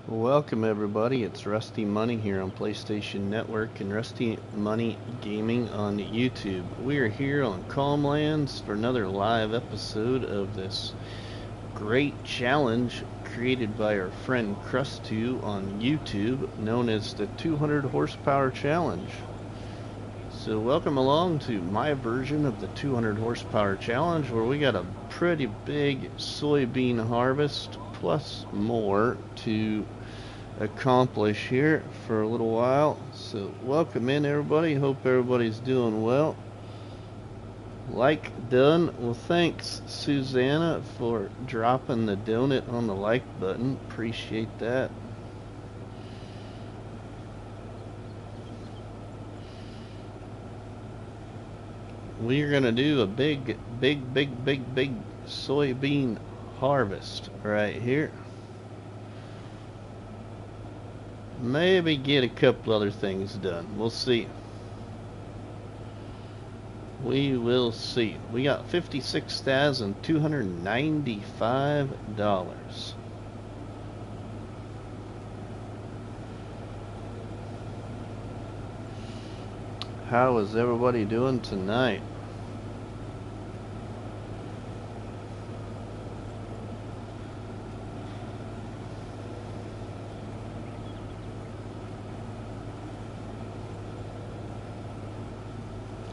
Welcome everybody, it's RustyMoney here on PlayStation Network and RustyMoney Gaming on YouTube. We are here on Calmlands for another live episode of this great challenge created by our friend Crust2 on YouTube, known as the 200 Horsepower Challenge. So welcome along to my version of the 200 Horsepower Challenge, where we got a pretty big soybean harvest plus more to accomplish here for a little while. So welcome in everybody, hope everybody's doing well. Like done. Well, thanks Susanna for dropping the donut on the like button, appreciate that. We're gonna do a big soybean harvest right here. Maybe get a couple other things done. We'll see. We will see. We got $56,295. How is everybody doing tonight?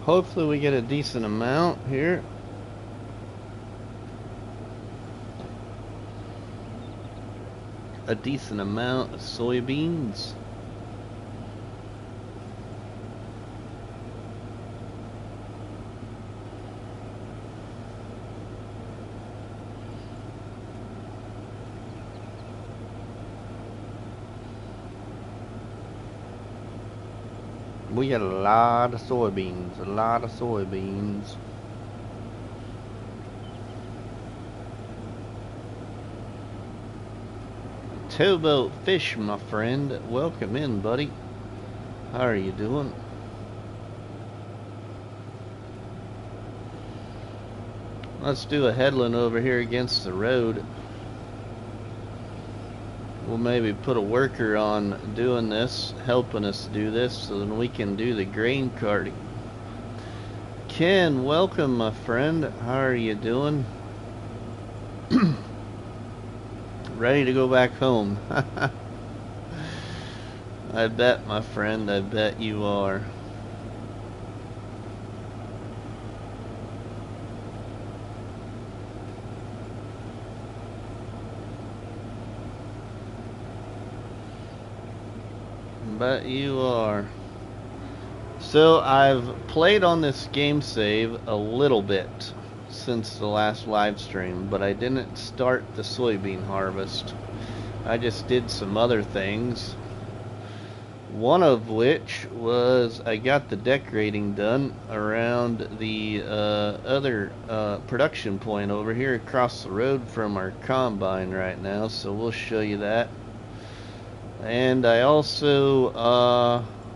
Hopefully we get a decent amount here. A decent amount of soybeans. We got a lot of soybeans, a lot of soybeans. Towboat Fish, my friend, welcome in, buddy. How are you doing? Let's do a headland over here against the road. We'll maybe put a worker on doing this, helping us do this, so then we can do the grain carting. Ken, welcome, my friend. How are you doing? Ready to go back home. I bet, my friend, I bet you are. Bet you are. So I've played on this game save a little bit since the last live stream, but I didn't start the soybean harvest. I just did some other things. One of which was I got the decorating done around the other production point over here across the road from our combine right now, so we'll show you that. And I also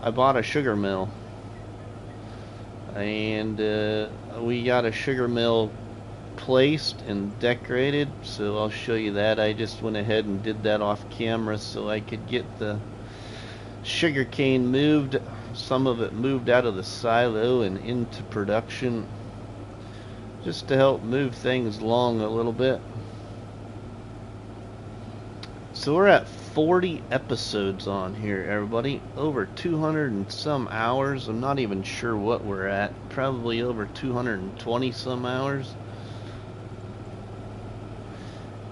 I bought a sugar mill, and we got a sugar mill placed and decorated, so I'll show you that. I just went ahead and did that off camera so I could get the sugar cane moved, some of it moved out of the silo and into production, just to help move things along a little bit. So we're at 40 episodes on here, everybody. Over 200 and some hours. I'm not even sure what we're at. Probably over 220 some hours.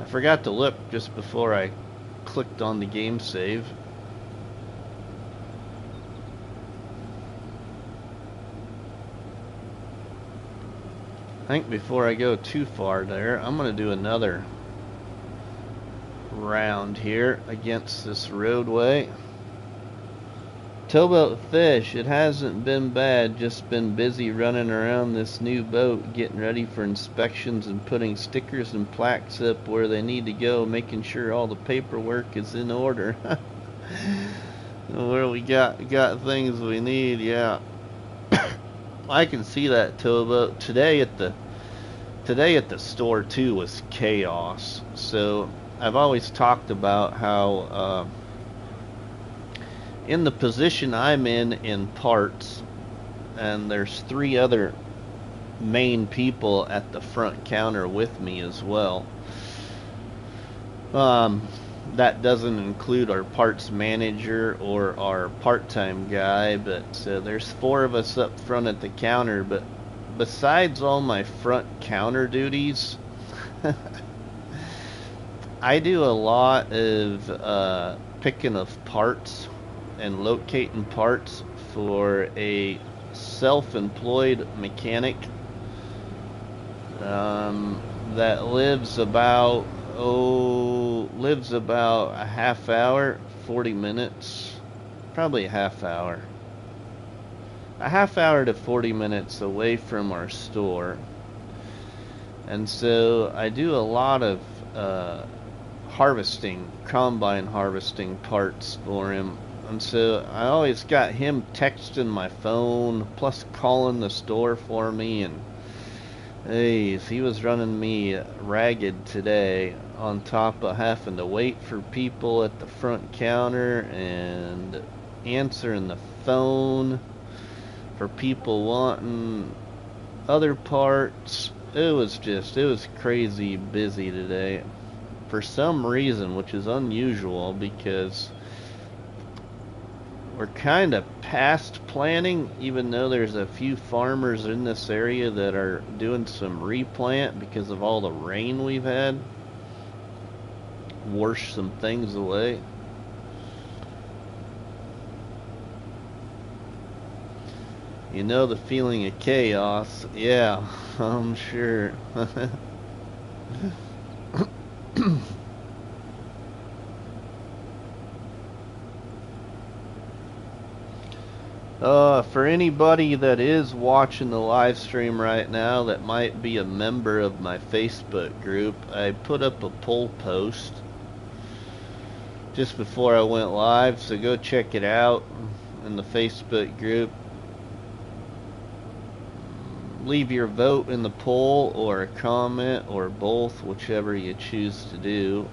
I forgot to look just before I clicked on the game save. I think before I go too far there, I'm going to do another round here against this roadway. Towboat Fish, it hasn't been bad, just been busy running around this new boat, getting ready for inspections and putting stickers and plaques up where they need to go, making sure all the paperwork is in order. Where we got things we need, yeah. I can see that today at the store too was chaos. So I've always talked about how in the position I'm in parts, and there's 3 other main people at the front counter with me as well. That doesn't include our parts manager or our part-time guy, but there's 4 of us up front at the counter. But besides all my front counter duties, I do a lot of picking of parts and locating parts for a self-employed mechanic that lives about a half hour, 40 minutes, probably a half hour to 40 minutes away from our store. And so I do a lot of combine harvesting parts for him. And so I always got him texting my phone, plus calling the store for me. And hey, he was running me ragged today, on top of having to wait for people at the front counter and answering the phone for people wanting other parts. It was crazy busy today for some reason, which is unusual because we're kind of past planning, even though there's a few farmers in this area that are doing some replant because of all the rain we've had. Washed some things away. You know the feeling of chaos. Yeah, I'm sure. For anybody that is watching the live stream right now that might be a member of my Facebook group, I put up a poll post just before I went live, so go check it out in the Facebook group. Leave your vote in the poll or a comment or both, whichever you choose to do.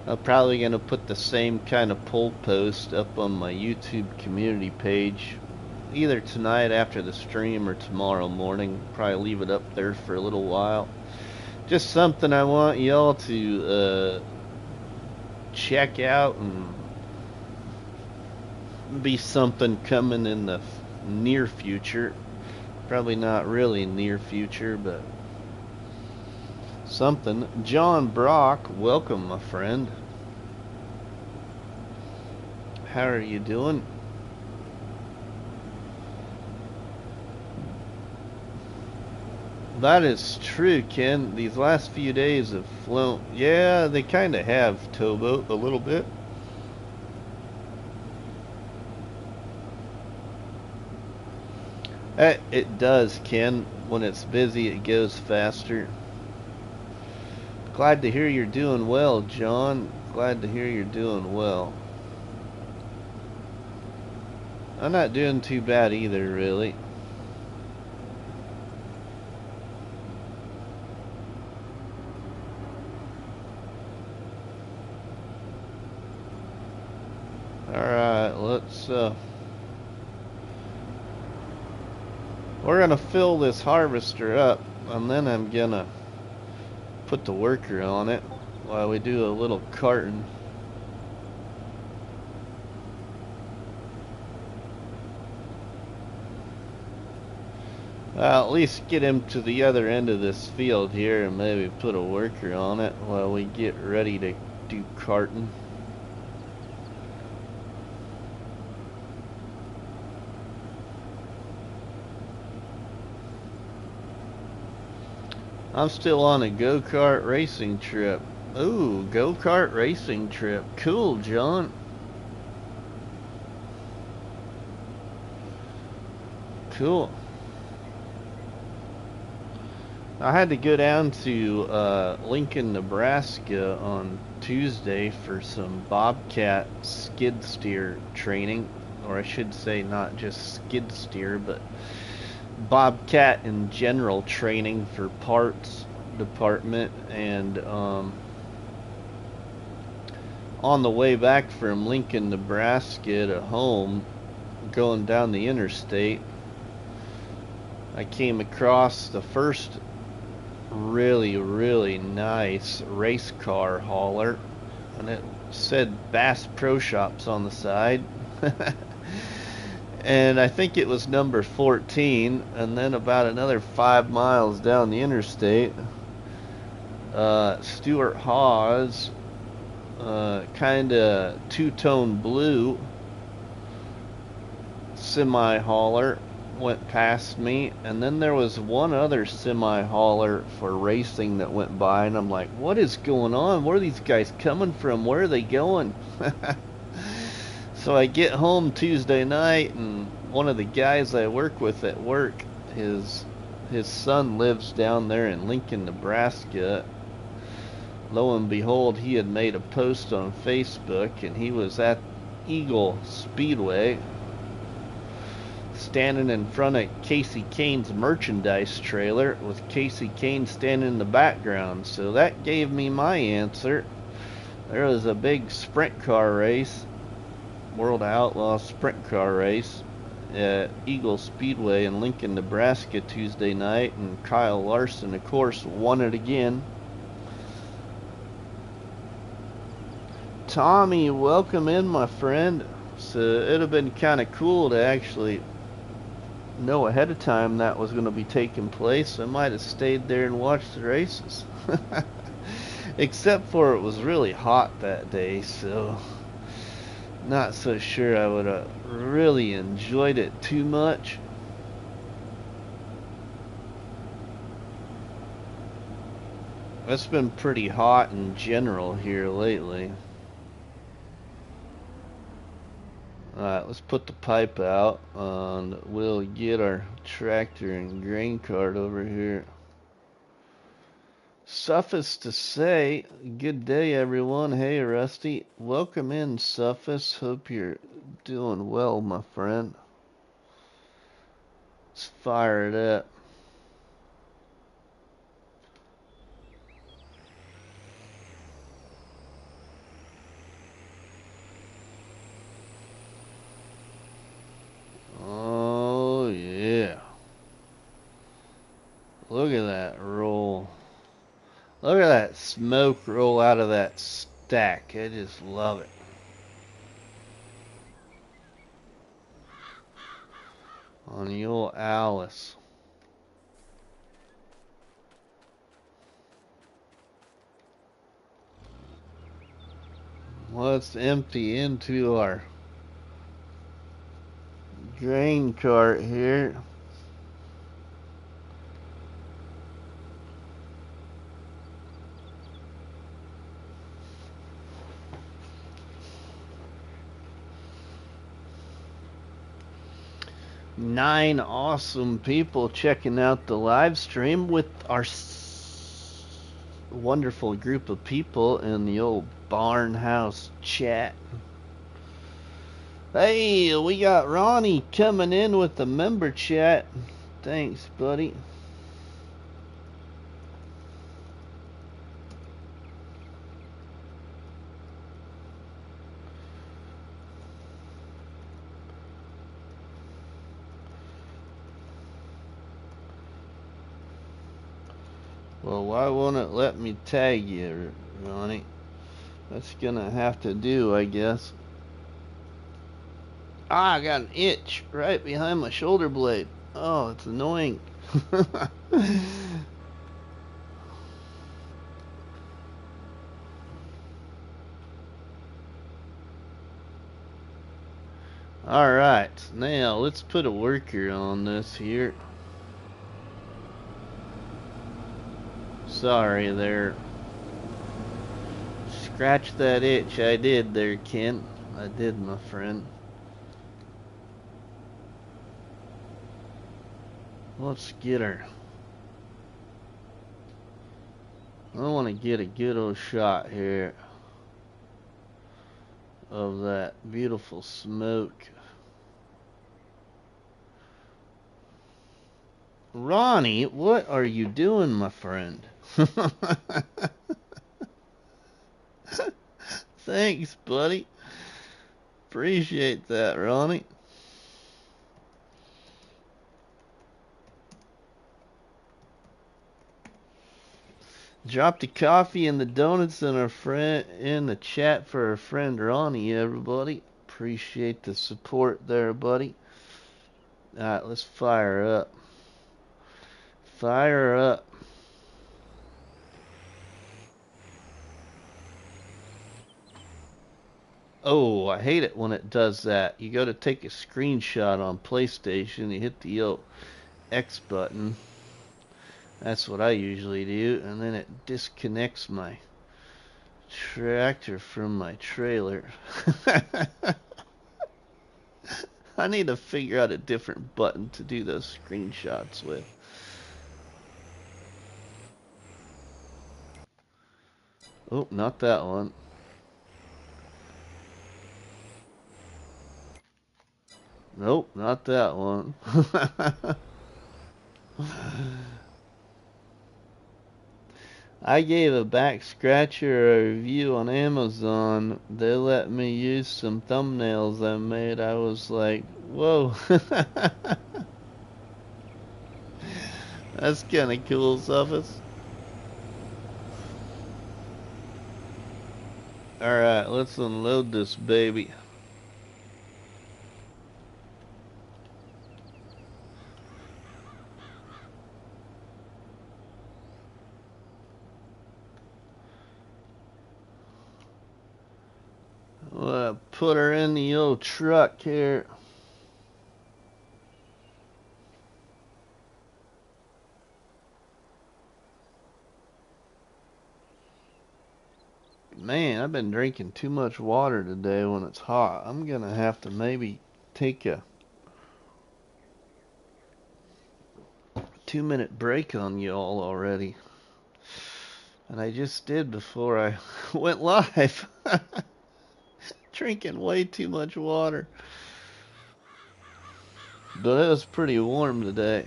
I'm probably going to put the same kind of poll post up on my YouTube community page either tonight after the stream or tomorrow morning. Probably leave it up there for a little while. Just something I want y'all to check out, and be something coming in the near future. Probably not really near future, but something. John Brock, welcome, my friend. How are you doing? That is true, Ken. These last few days have flown. Yeah, they kind of have, Towboat, a little bit. It does, Ken. When it's busy, it goes faster. Glad to hear you're doing well, John. Glad to hear you're doing well. I'm not doing too bad either, really. Alright, let's we're gonna fill this harvester up, and then I'm gonna put the worker on it while we do a little carting. I'll at least get him to the other end of this field here and maybe put a worker on it while we get ready to do carting. I'm still on a go-kart racing trip. Ooh, go-kart racing trip. Cool, John. Cool. I had to go down to Lincoln, Nebraska on Tuesday for some Bobcat skid steer training. Or I should say not just skid steer, but Bobcat in general training for parts department. And On the way back from Lincoln, Nebraska to home, going down the interstate, I came across the first really nice race car hauler, and it said Bass Pro Shops on the side. And I think it was number 14. And then about another 5 miles down the interstate, Stuart Hawes, kind of two-tone blue semi-hauler went past me, and then there was one other semi-hauler for racing that went by, and I'm like, what is going on? Where are these guys coming from? Where are they going? So I get home Tuesday night, and one of the guys I work with at work, his son lives down there in Lincoln, Nebraska. Lo and behold, he had made a post on Facebook, and he was at Eagle Speedway, standing in front of Casey Kane's merchandise trailer with Casey Kane standing in the background. So that gave me my answer. There was a big sprint car race, World Outlaw sprint car race at Eagle Speedway in Lincoln, Nebraska Tuesday night, and Kyle Larson, of course, won it again. Tommy, welcome in, my friend. So it'd have been kind of cool to actually know ahead of time that was going to be taking place. I might have stayed there and watched the races. Except for it was really hot that day, so not so sure I would have really enjoyed it too much. It's been pretty hot in general here lately. Alright, let's put the pipe out, and we'll get our tractor and grain cart over here. Suffice to say, good day everyone. Hey Rusty, welcome in Suffice. Hope you're doing well, my friend. Let's fire it up. Oh yeah. Look at that roll. Look at that smoke roll out of that stack. I just love it. On the old Alice. Let's empty into our grain cart here. Nine awesome people checking out the live stream with our wonderful group of people in the old barn house chat. Hey, we got Ronnie coming in with the member chat. Thanks, buddy. Well, why won't it let me tag you, Ronnie? That's gonna have to do, I guess. Ah, I got an itch right behind my shoulder blade. Oh, it's annoying. Alright, now let's put a worker on this here. Sorry there. Scratch that itch. I did there, Ken. I did, my friend. Let's get her. I want to get a good old shot here of that beautiful smoke. Ronnie, what are you doing, my friend? Thanks, buddy. Appreciate that, Ronnie. Drop the coffee and the donuts in the chat for our friend Ronnie, everybody. Appreciate the support there, buddy. Alright, let's fire up. Fire up. Oh, I hate it when it does that. You go to take a screenshot on PlayStation, you hit the old X button. That's what I usually do, and then it disconnects my tractor from my trailer. I need to figure out a different button to do those screenshots with. Oh, not that one. Nope, not that one. I gave a back scratcher a review on Amazon. They let me use some thumbnails I made. I was like, whoa. That's kind of cool, Suffolk. Alright, let's unload this baby. Put her in the old truck here. Man, I've been drinking too much water today when it's hot. I'm gonna have to maybe take a 2-minute break on y'all already. And I just did before I went live. Drinking way too much water. But it was pretty warm today.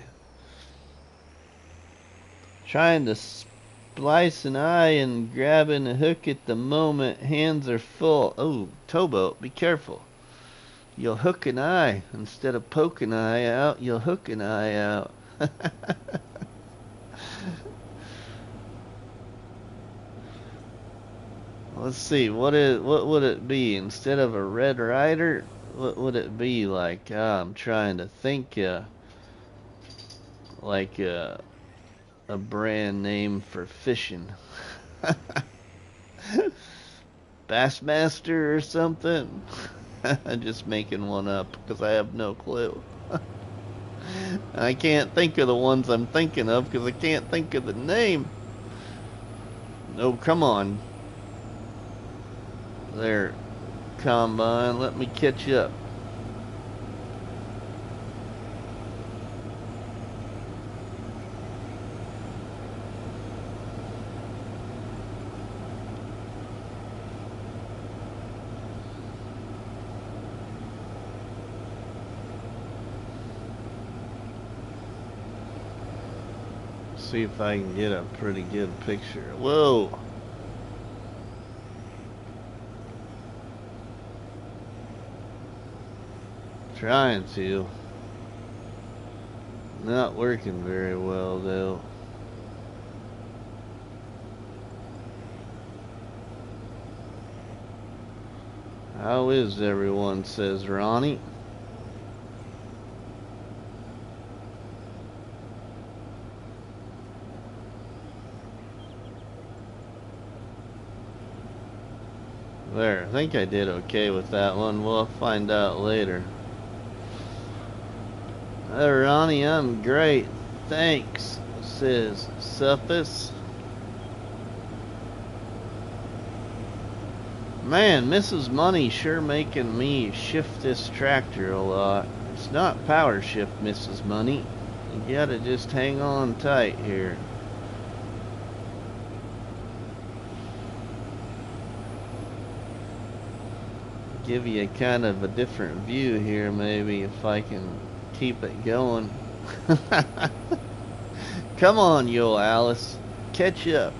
Trying to splice an eye and grabbing a hook at the moment. Hands are full. Oh, towboat, be careful. You'll hook an eye. Instead of poke an eye out, you'll hook an eye out. Let's see, what would it be? Instead of a Red Ryder, what would it be like? I'm trying to think, like a brand name for fishing. Bassmaster or something? I'm just making one up because I have no clue. I can't think of the ones I'm thinking of because I can't think of the name. Oh, come on. There, Combine, let me catch up. See if I can get a pretty good picture. Whoa! Trying to. Not working very well though. How is everyone, says Ronnie. There, I think I did okay with that one. We'll find out later. Hey Ronnie, I'm great. Thanks, says Suffolk. Man, Mrs. Money sure making me shift this tractor a lot. It's not power shift, Mrs. Money. You gotta just hang on tight here. Give you kind of a different view here, maybe, if I can keep it going. Come on, yo, Alice. Catch up.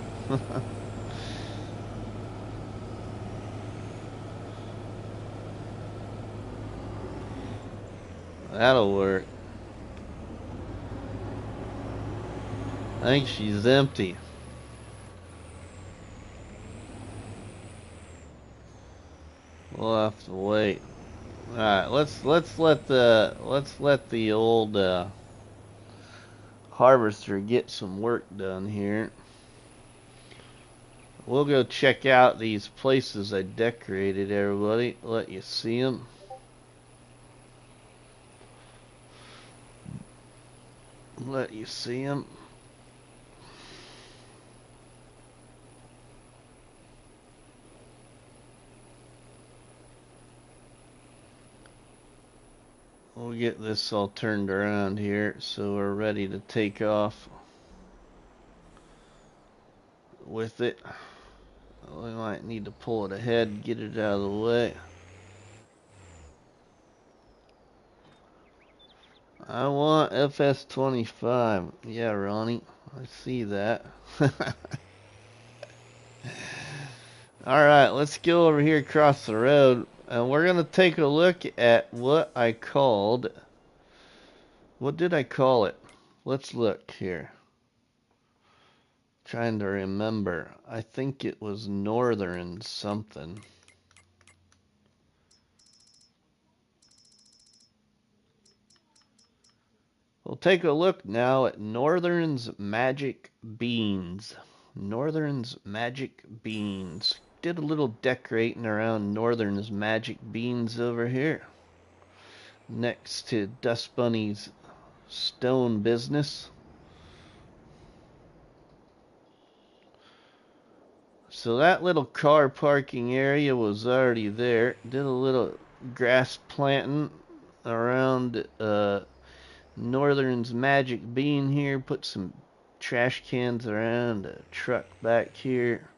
That'll work. I think she's empty. We'll have to wait. All right, let's let the old harvester get some work done here. We'll go check out these places I decorated, everybody. Let you see them. Let you see them. We'll get this all turned around here so we're ready to take off with it. We might need to pull it ahead, get it out of the way. I want FS25. Yeah, Ronnie, I see that. Alright, let's go over here across the road, and we're going to take a look at what I called... What did I call it? Let's look here. Trying to remember. I think it was Northern something. We'll take a look now at Northern's Magic Beans. Northern's Magic Beans. Did a little decorating around Northern's Magic Beans over here. Next to Dust Bunny's stone business. So that little car parking area was already there. Did a little grass planting around Northern's Magic Bean here. Put some trash cans around, a truck back here.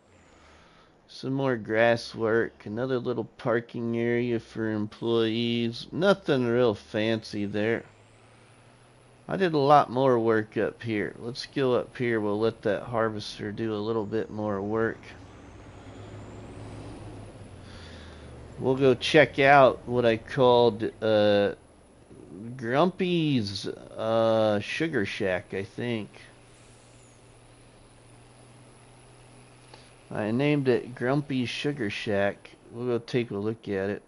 Some more grass work. Another little parking area for employees. Nothing real fancy there. I did a lot more work up here. Let's go up here. We'll let that harvester do a little bit more work. We'll go check out what I called Grumpy's Sugar Shack, I think. I named it Grumpy's Sugar Shack. We'll go take a look at it.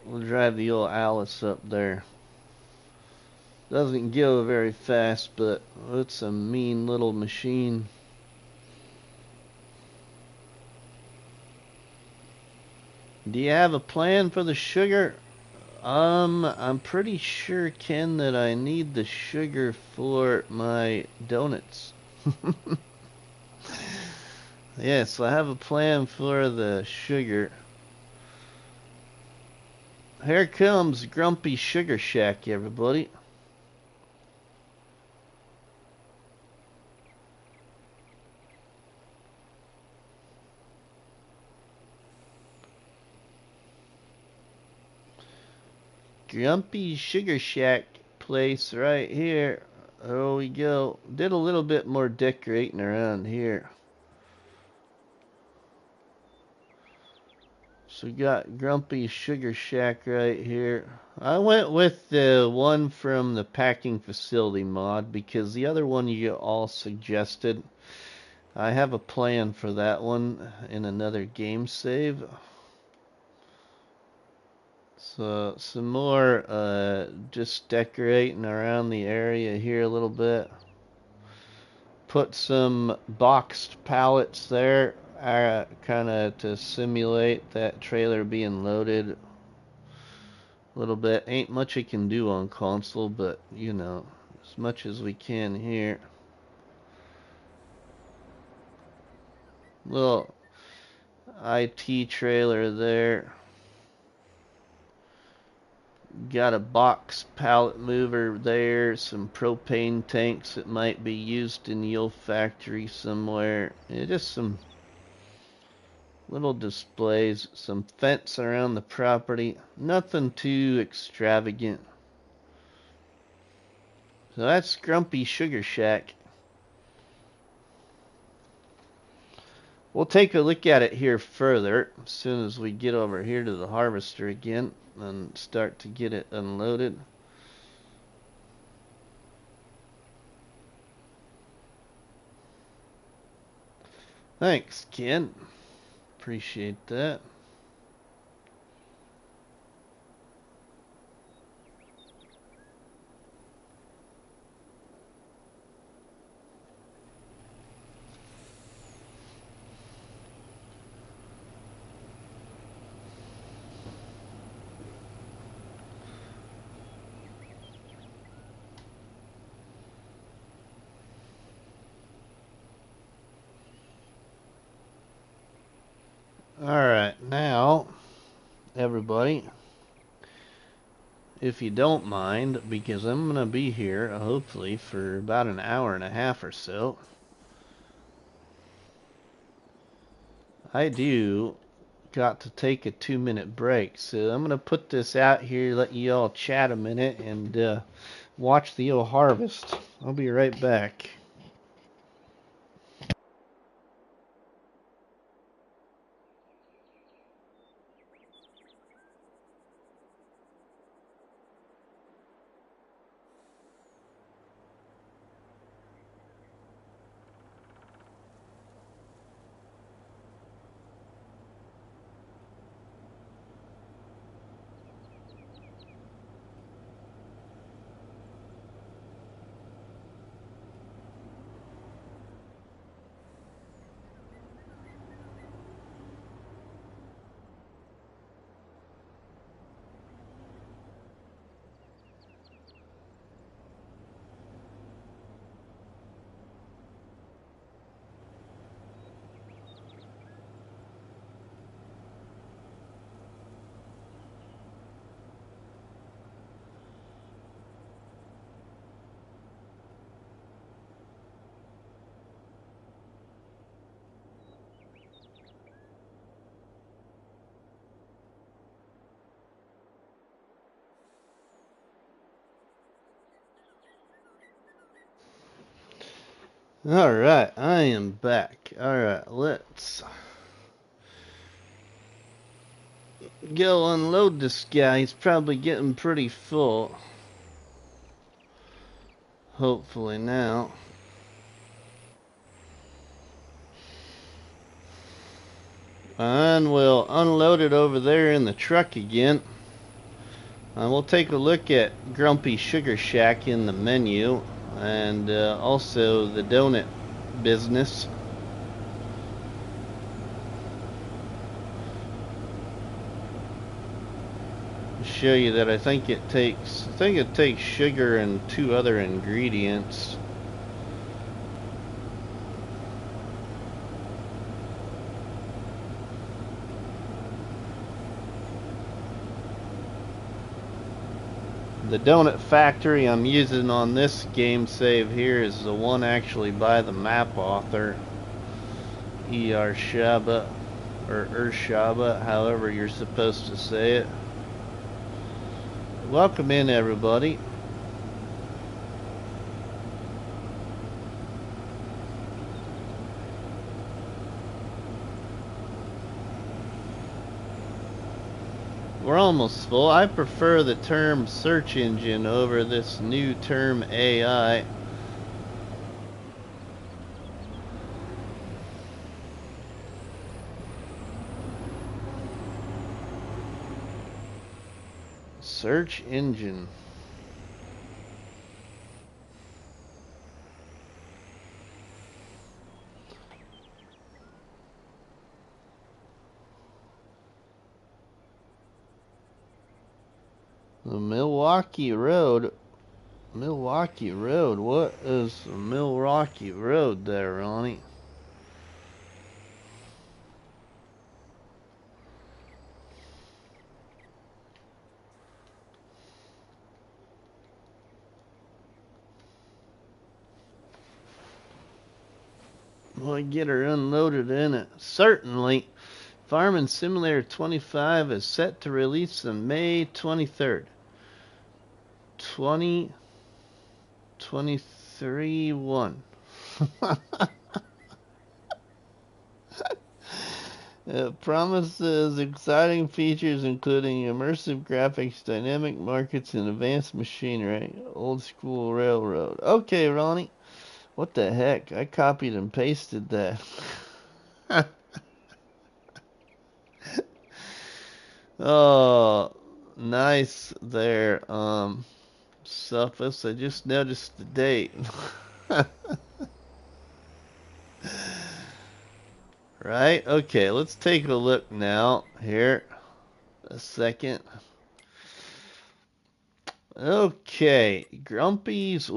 We'll drive the old Alice up there. Doesn't go very fast, but it's a mean little machine. Do you have a plan for the sugar? I'm pretty sure, Ken, that I need the sugar for my donuts. Yes, I have a plan for the sugar. Here comes Grumpy Sugar Shack, everybody. Grumpy Sugar Shack place right here. There we go. Did a little bit more decorating around here. So we got Grumpy Sugar Shack right here. I went with the one from the packing facility mod because the other one you all suggested. I have a plan for that one in another game save. So some more just decorating around the area here a little bit. Put some boxed pallets there, kind of to simulate that trailer being loaded a little bit. Ain't much I can do on console, but you know, as much as we can here. Little IT trailer there. Got a box pallet mover there, some propane tanks that might be used in the old factory somewhere. Yeah, just some little displays, some fence around the property. Nothing too extravagant. So that's Grumpy Sugar Shack. We'll take a look at it here further as soon as we get over here to the harvester again and start to get it unloaded. Thanks, Ken. Appreciate that. Alright, now, everybody, if you don't mind, because I'm going to be here, hopefully, for about an hour and a half or so, I do got to take a 2-minute break. So I'm going to put this out here, let you all chat a minute, and watch the old harvest. I'll be right back. Alright, I am back. Alright, let's go unload this guy. He's probably getting pretty full. Hopefully now. And we'll unload it over there in the truck again. And we'll take a look at Grumpy Sugar Shack in the menu. And also the donut business. Show you that I think it takes sugar and 2 other ingredients. The donut factory I'm using on this game save here is the one actually by the map author, erShaba, or erShaba, however you're supposed to say it. Welcome in, everybody. We're almost full. I prefer the term search engine over this new term AI. Search engine. The Milwaukee Road. Milwaukee Road. What is the Milwaukee Road there, Ronnie? We'll get her unloaded in it. Certainly. Farming Simulator 25 is set to release on May 23rd. 23-1. It promises exciting features including immersive graphics, dynamic markets, and advanced machinery. Old school railroad. Okay, Ronnie. What the heck? I copied and pasted that. Oh, nice there, Suffolk. I just noticed the date. Right? Okay, let's take a look now. Here. A second. Okay. Grumpy's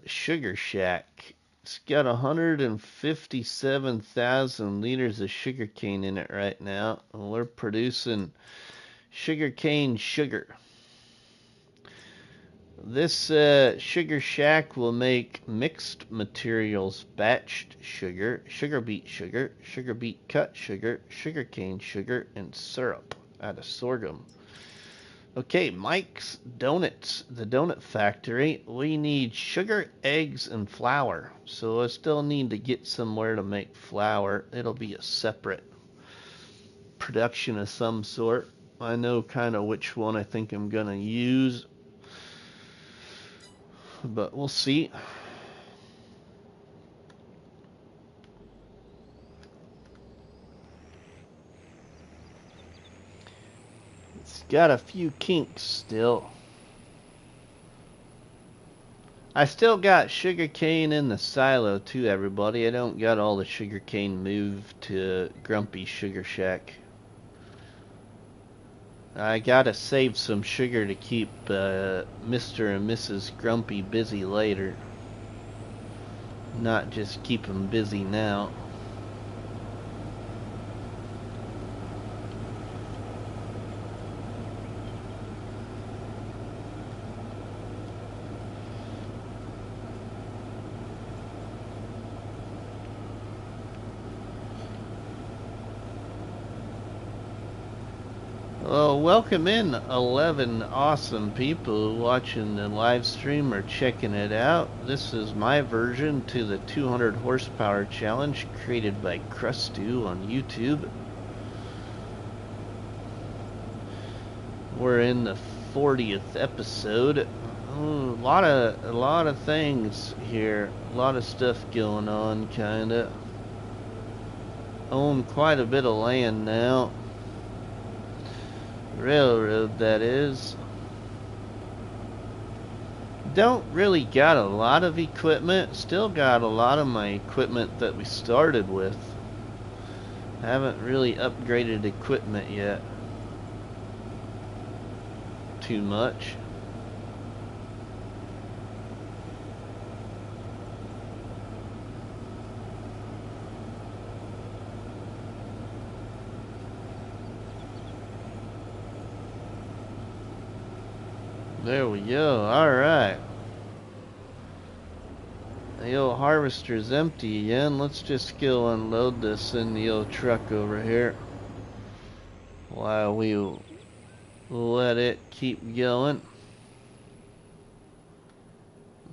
Sugar Shack. It's got 157,000 liters of sugarcane in it right now. And we're producing sugarcane sugar. This sugar shack will make mixed materials, batched sugar, sugar beet cut sugar, sugarcane sugar, and syrup out of sorghum. Okay, Mike's Donuts, the donut factory. We need sugar, eggs, and flour. So I still need to get somewhere to make flour. It'll be a separate production of some sort. I know kind of which one I think I'm going to use, but we'll see. It's got a few kinks still. I still got sugarcane in the silo too, everybody. I don't got all the sugarcane moved to Grumpy Sugar Shack. I gotta save some sugar to keep Mr. and Mrs. Grumpy busy later. Not just keep them busy now. Well, welcome in 11 awesome people watching the live stream or checking it out. This is my version to the 200 horsepower challenge created by Crustu on YouTube. We're in the 40th episode. Ooh, a lot of things here. A lot of stuff going on, kinda. Own quite a bit of land now. Railroad, that is. Don't really got a lot of equipment. Still got a lot of my equipment that we started with. Haven't really upgraded equipment yet too much. There we go. Alright. The old harvester's empty again. Let's just go unload this in the old truck over here while we let it keep going.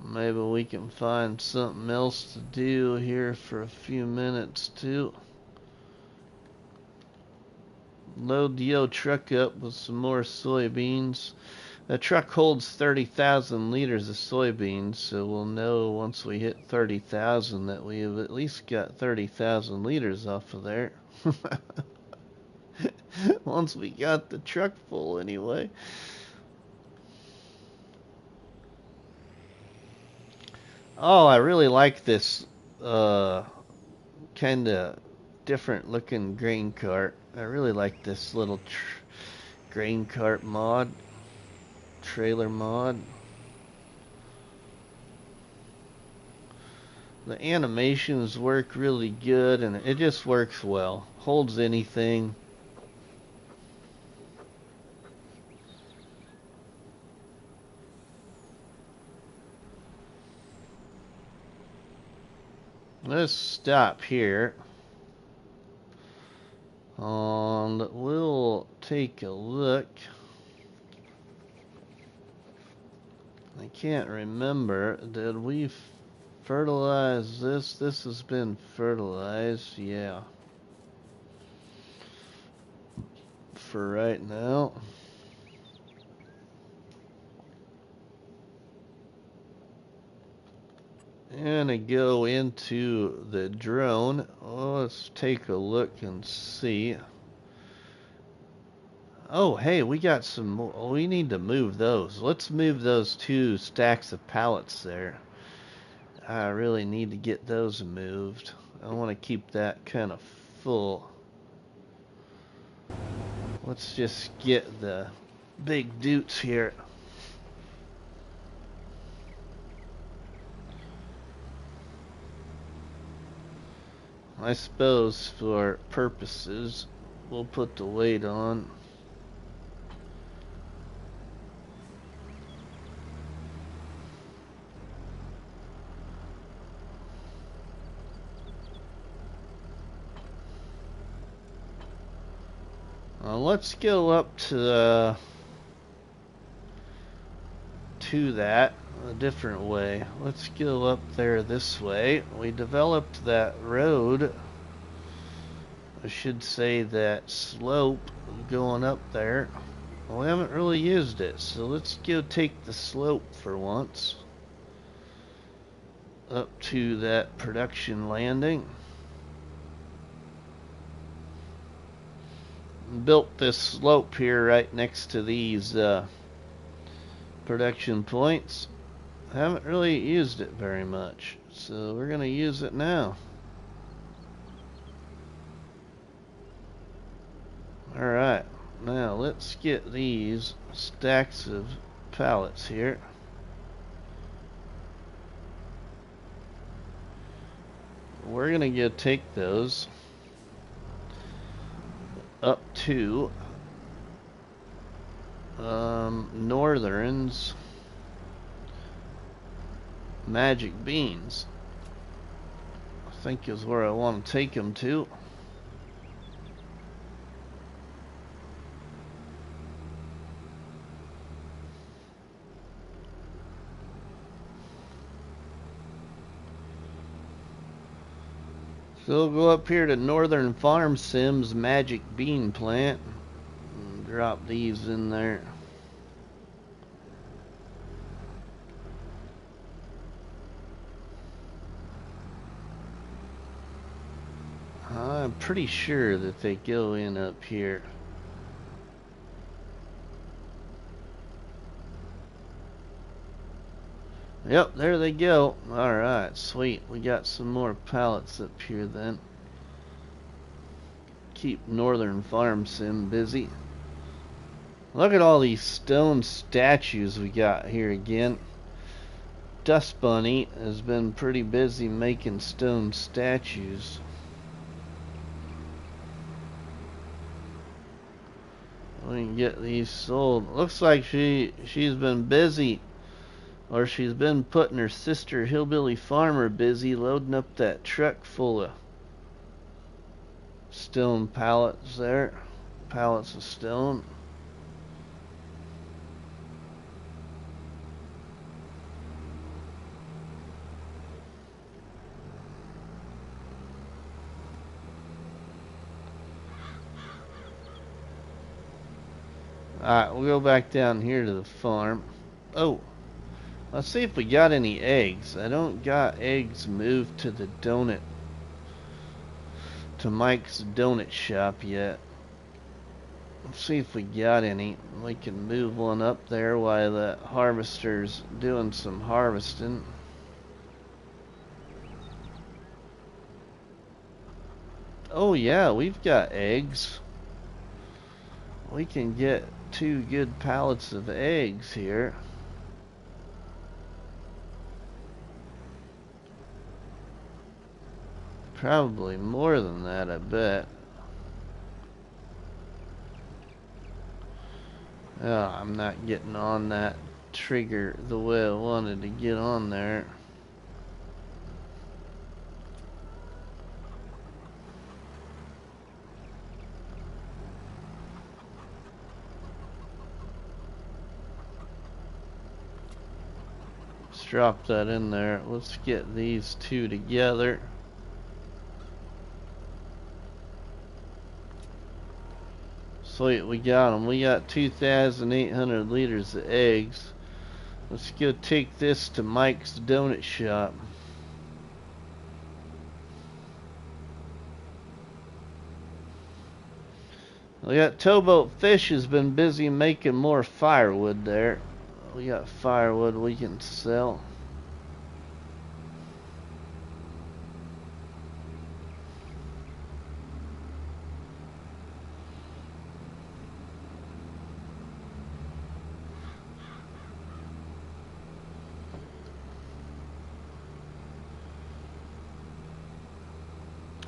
Maybe we can find something else to do here for a few minutes too. Load the old truck up with some more soybeans. The truck holds 30,000 liters of soybeans, so we'll know once we hit 30,000 that we have at least got 30,000 liters off of there. Once we got the truck full anyway. Oh, I really like this kind of different looking grain cart. I really like this little grain cart mod. Trailer mod. The animations work really good and it just works well. Holds anything. Let's stop here. And we'll take a look. I can't remember. Did we fertilize this? This has been fertilized, yeah. For right now. And I go into the drone. Oh, let's take a look and see. Oh, hey, we got some more. We need to move those. Let's move those 2 stacks of pallets there. I really need to get those moved. I want to keep that kind of full. Let's just get the big doots here. I suppose for purposes, we'll put the weight on. Let's go up to that a different way. Let's go up there this way. We developed that road. I should say that slope going up there. Well, we haven't really used it, so let's go take the slope for once. Up to that production landing. Built this slope here right next to these production points. Haven't really used it very much, so we're gonna use it now. Alright, now let's get these stacks of pallets here. We're gonna go take those up to Northern's Magic Beans. I think is where I want to take them to. So we'll go up here to Northern Farm Sim's Magic Bean Plant and drop these in there. I'm pretty sure that they go in up here. Yep, there they go. Alright, sweet. We got some more pallets up here then. Keep Northern Farm Sim busy. Look at all these stone statues we got here again. Dust Bunny has been pretty busy making stone statues. We can get these sold. Looks like she's been busy. Or she's been putting her sister Hillbilly Farmer busy loading up that truck full of stone pallets there. Pallets of stone. Alright, we'll go back down here to the farm. Oh, let's see if we got any eggs. I don't got eggs moved to the donut, to Mike's donut shop yet. Let's see if we got any. We can move one up there while the harvester's doing some harvesting. Oh yeah, we've got eggs. We can get 2 good pallets of eggs here. Probably more than that, I bet. Oh, I'm not getting on that trigger the way I wanted to get on there. drop that in there. Let's get these two together. Sweet, we got them. We got 2,800 liters of eggs. Let's go take this to Mike's donut shop. We got Towboat Fish has been busy making more firewood there. We got firewood we can sell.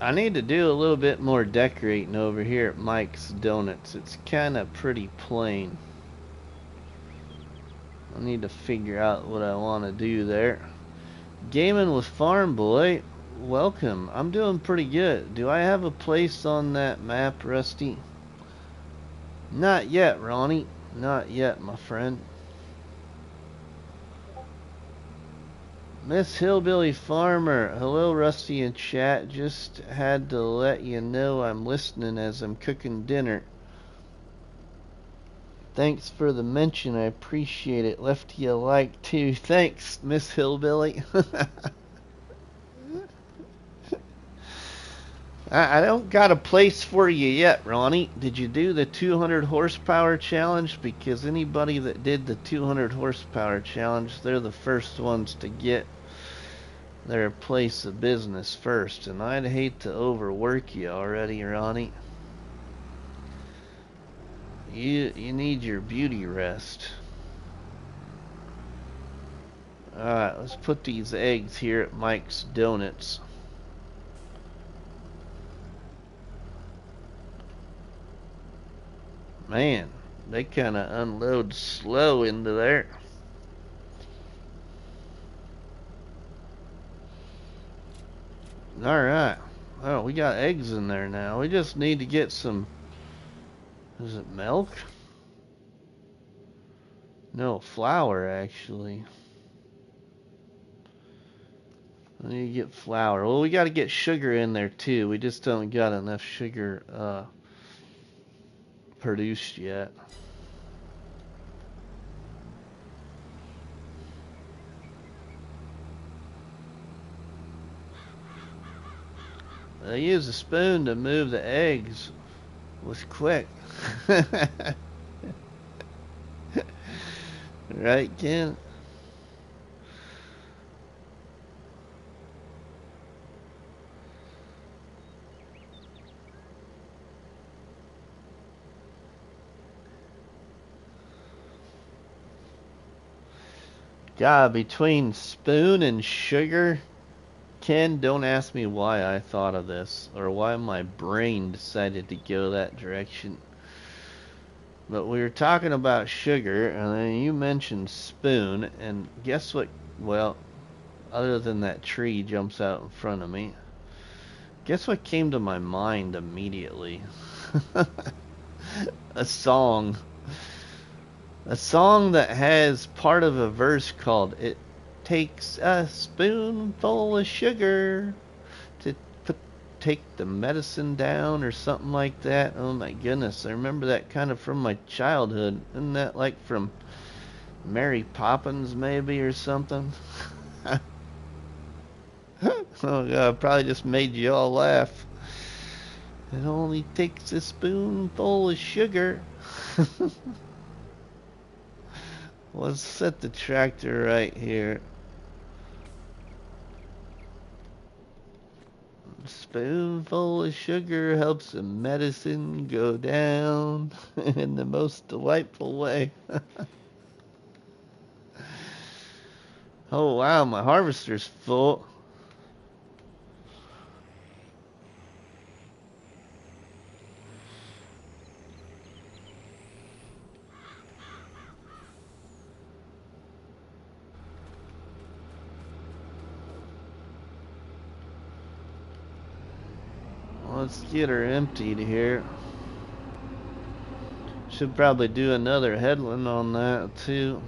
I need to do a little bit more decorating over here at Mike's Donuts. It's kind of pretty plain. I need to figure out what I want to do there. Gaming with Farm Boy, welcome. I'm doing pretty good. Do I have a place on that map, Rusty? Not yet, Ronnie. Not yet, my friend. Miss Hillbilly Farmer, hello Rusty in chat. Just had to let you know I'm listening as I'm cooking dinner. Thanks for the mention, I appreciate it. Left you a like too. Thanks, Miss Hillbilly. I don't got a place for you yet, Ronnie. Did you do the 200 horsepower challenge? Because anybody that did the 200 horsepower challenge, they're the first ones to get their place of business first. And I'd hate to overwork you already, Ronnie. You need your beauty rest. Alright, let's put these eggs here at Mike's Donuts. Man, they kind of unload slow into there. Alright. Oh, we got eggs in there now. We just need to get some... Is it milk? No, flour, actually. I need to get flour. Well, we got to get sugar in there, too. We just don't got enough sugar, produced yet. I use a spoon to move the eggs. It was quick. Right, Ken? God, between spoon and sugar, Ken, don't ask me why I thought of this or why my brain decided to go that direction. But we were talking about sugar, and then you mentioned spoon, and guess what? Well, other than that tree jumps out in front of me, guess what came to my mind immediately? A song. A song that has part of a verse called "It takes a spoonful of sugar to take the medicine down," or something like that. Oh my goodness, I remember that kind of from my childhood. Isn't that like from Mary Poppins maybe or something? Oh God, probably just made you all laugh. It only takes a spoonful of sugar. Let's set the tractor right here. A spoonful of sugar helps the medicine go down in the most delightful way. Oh wow, my harvester's full. Let's get her emptied here. Should probably do another headland on that too.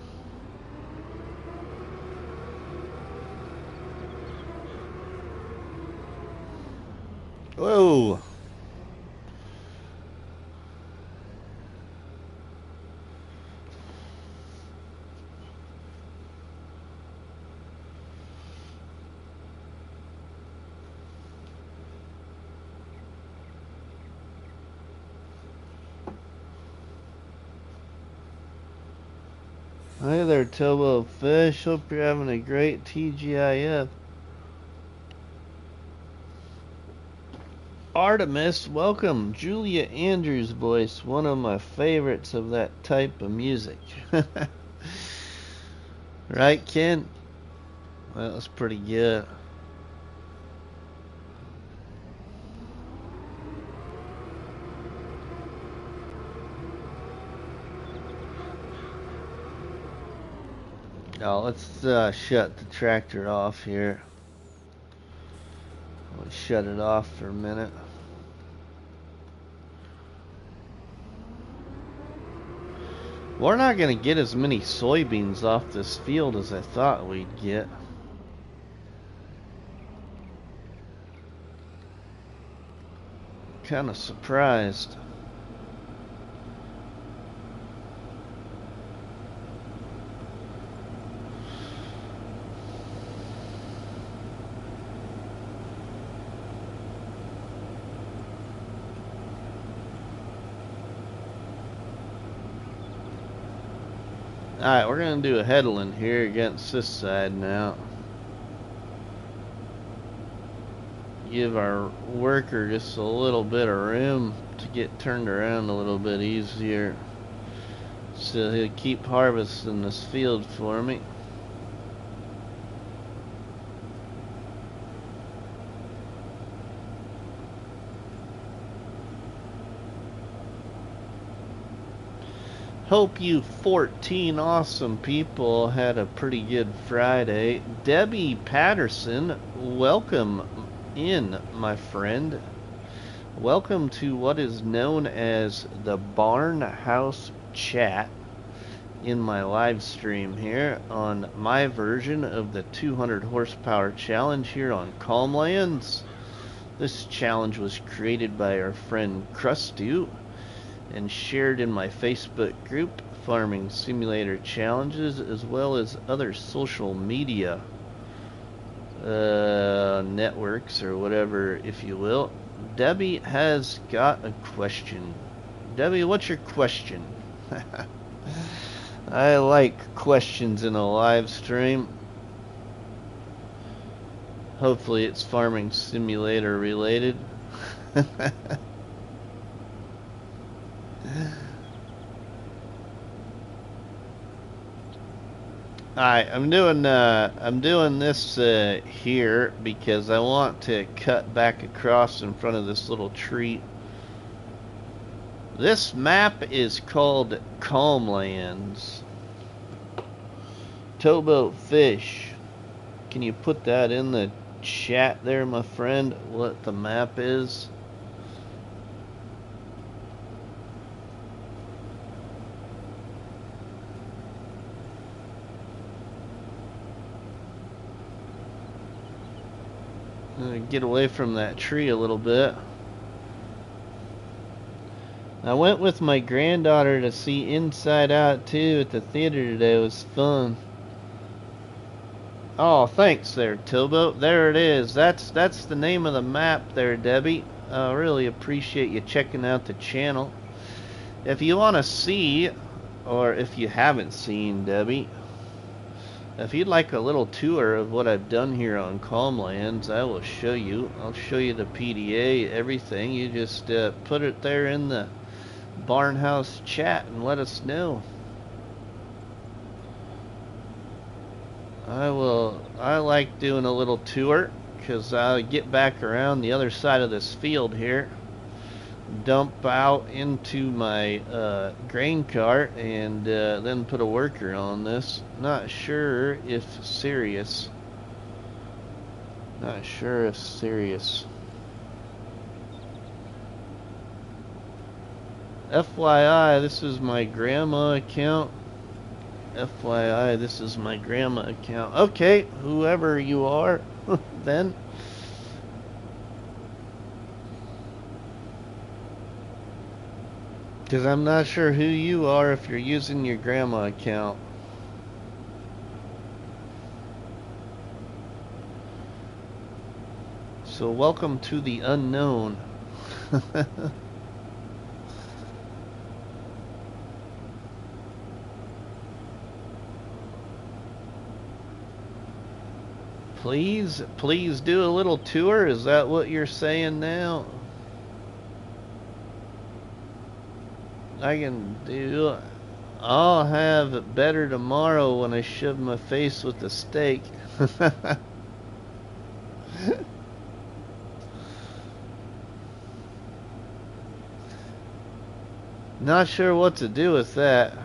Whoa. Hey there, Tobo Fish. Hope you're having a great TGIF. Artemis, welcome. Julia Andrews' voice, one of my favorites of that type of music. Right, Ken? Well, that was pretty good. Now let's shut the tractor off here. We'll shut it off for a minute. We're not going to get as many soybeans off this field as I thought we'd get. Kind of surprised. Alright, we're going to do a headland here against this side now. Give our worker just a little bit of room to get turned around a little bit easier. So he'll keep harvesting this field for me. Hope you 14 awesome people had a pretty good Friday. Debbie Patterson, welcome in, my friend. Welcome to what is known as the Barn House Chat in my live stream here on my version of the 200 horsepower challenge here on Calmlands. This challenge was created by our friend Krusty and shared in my Facebook group, Farming Simulator Challenges, as well as other social media networks or whatever, if you will. Debbie has got a question. Debbie, what's your question? I like questions in a live stream. Hopefully it's Farming Simulator related. Alright, I'm doing this here because I want to cut back across in front of this little tree. This map is called Calmlands. Towboat Fish, can you put that in the chat there, my friend, what the map is? Get away from that tree a little bit. I went with my granddaughter to see Inside Out 2 at the theater today. It was fun. Oh, thanks there, Tilbo. There it is. That's the name of the map there, Debbie. I really appreciate you checking out the channel. If you want to see, or if you haven't seen, Debbie, if you'd like a little tour of what I've done here on Calmlands, I will show you. I'll show you the PDA, everything. You just put it there in the Barnhouse chat and let us know. I like doing a little tour because I'll get back around the other side of this field here, dump out into my grain cart, and then put a worker on this. Not sure if serious. FYI, this is my grandma account. FYI, this is my grandma account. Okay, whoever you are, then. Because I'm not sure who you are if you're using your grandma account. So welcome to the unknown. Please do a little tour. Is that what you're saying now? I can do. I'll have it better tomorrow when I shove my face with the steak. Not sure what to do with that.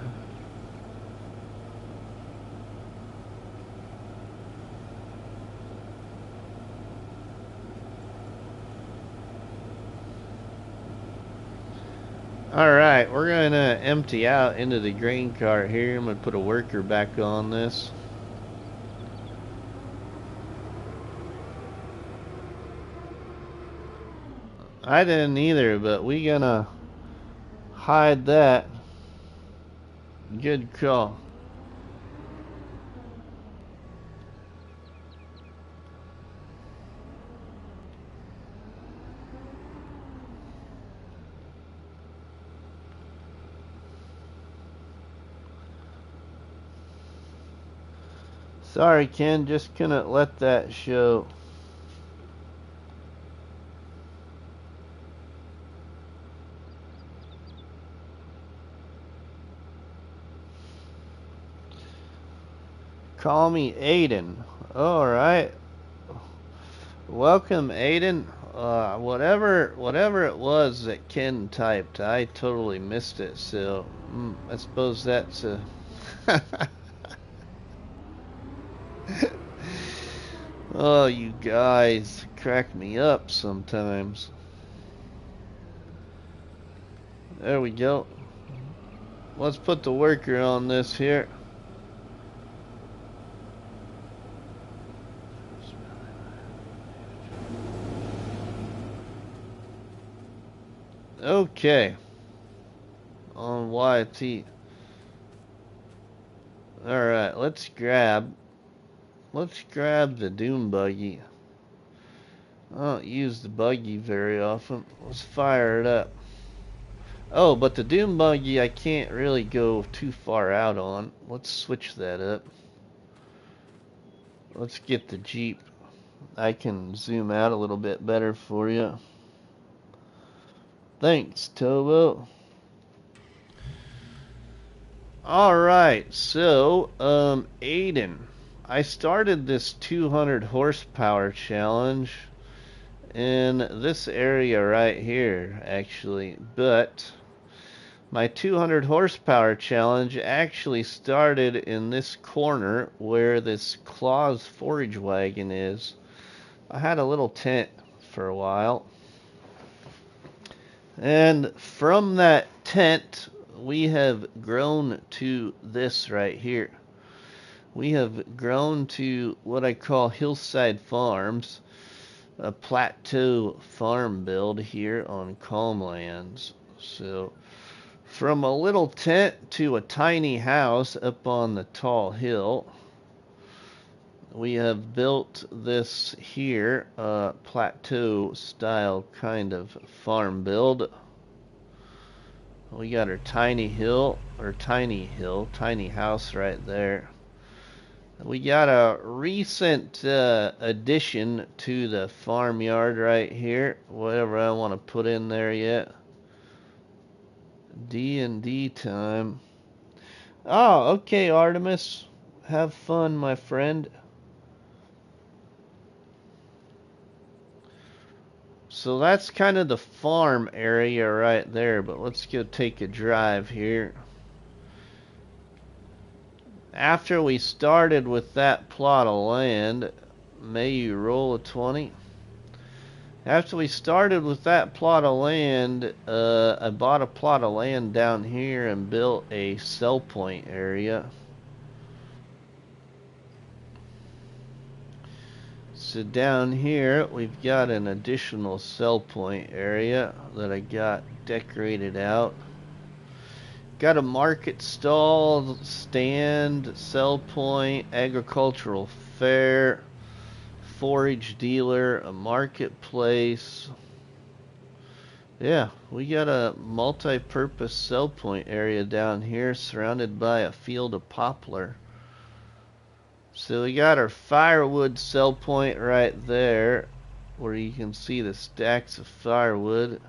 Alright, we're going to empty out into the grain cart here. I'm going to put a worker back on this. I didn't either, but we gonna hide that. Good call. Sorry, Ken, just couldn't let that show. Call me Aiden. Alright. Welcome, Aiden. Whatever it was that Ken typed, I totally missed it, so I suppose that's a... Oh, you guys crack me up sometimes. There we go. Let's put the worker on this here. Okay. On YT. Alright, let's grab the Doom Buggy. I don't use the buggy very often. Let's fire it up. Oh, but the Doom Buggy I can't really go too far out on. Let's switch that up. Let's get the Jeep. I can zoom out a little bit better for you. Thanks, Tobo. Alright, so, Aiden. I started this 200 horsepower challenge in this area right here, actually. But my 200 horsepower challenge actually started in this corner where this Claus forage wagon is. I had a little tent for a while. And from that tent, we have grown to this right here. We have grown to what I call Hillside Farms, a plateau farm build here on Calmlands. So, from a little tent to a tiny house up on the tall hill, we have built this here plateau style kind of farm build. We got our tiny house right there. We got a recent addition to the farmyard right here. Whatever I want to put in there yet. D&D time. Oh, okay, Artemis. Have fun, my friend. So that's kind of the farm area right there, but let's go take a drive here. After we started with that plot of land, may you roll a 20? After we started with that plot of land, I bought a plot of land down here and built a sell point area. So down here, we've got an additional sell point area that I got decorated out. Got a market stall, stand, sell point, agricultural fair, forage dealer, a marketplace. Yeah, we got a multi-purpose sell point area down here surrounded by a field of poplar. So we got our firewood sell point right there where you can see the stacks of firewood.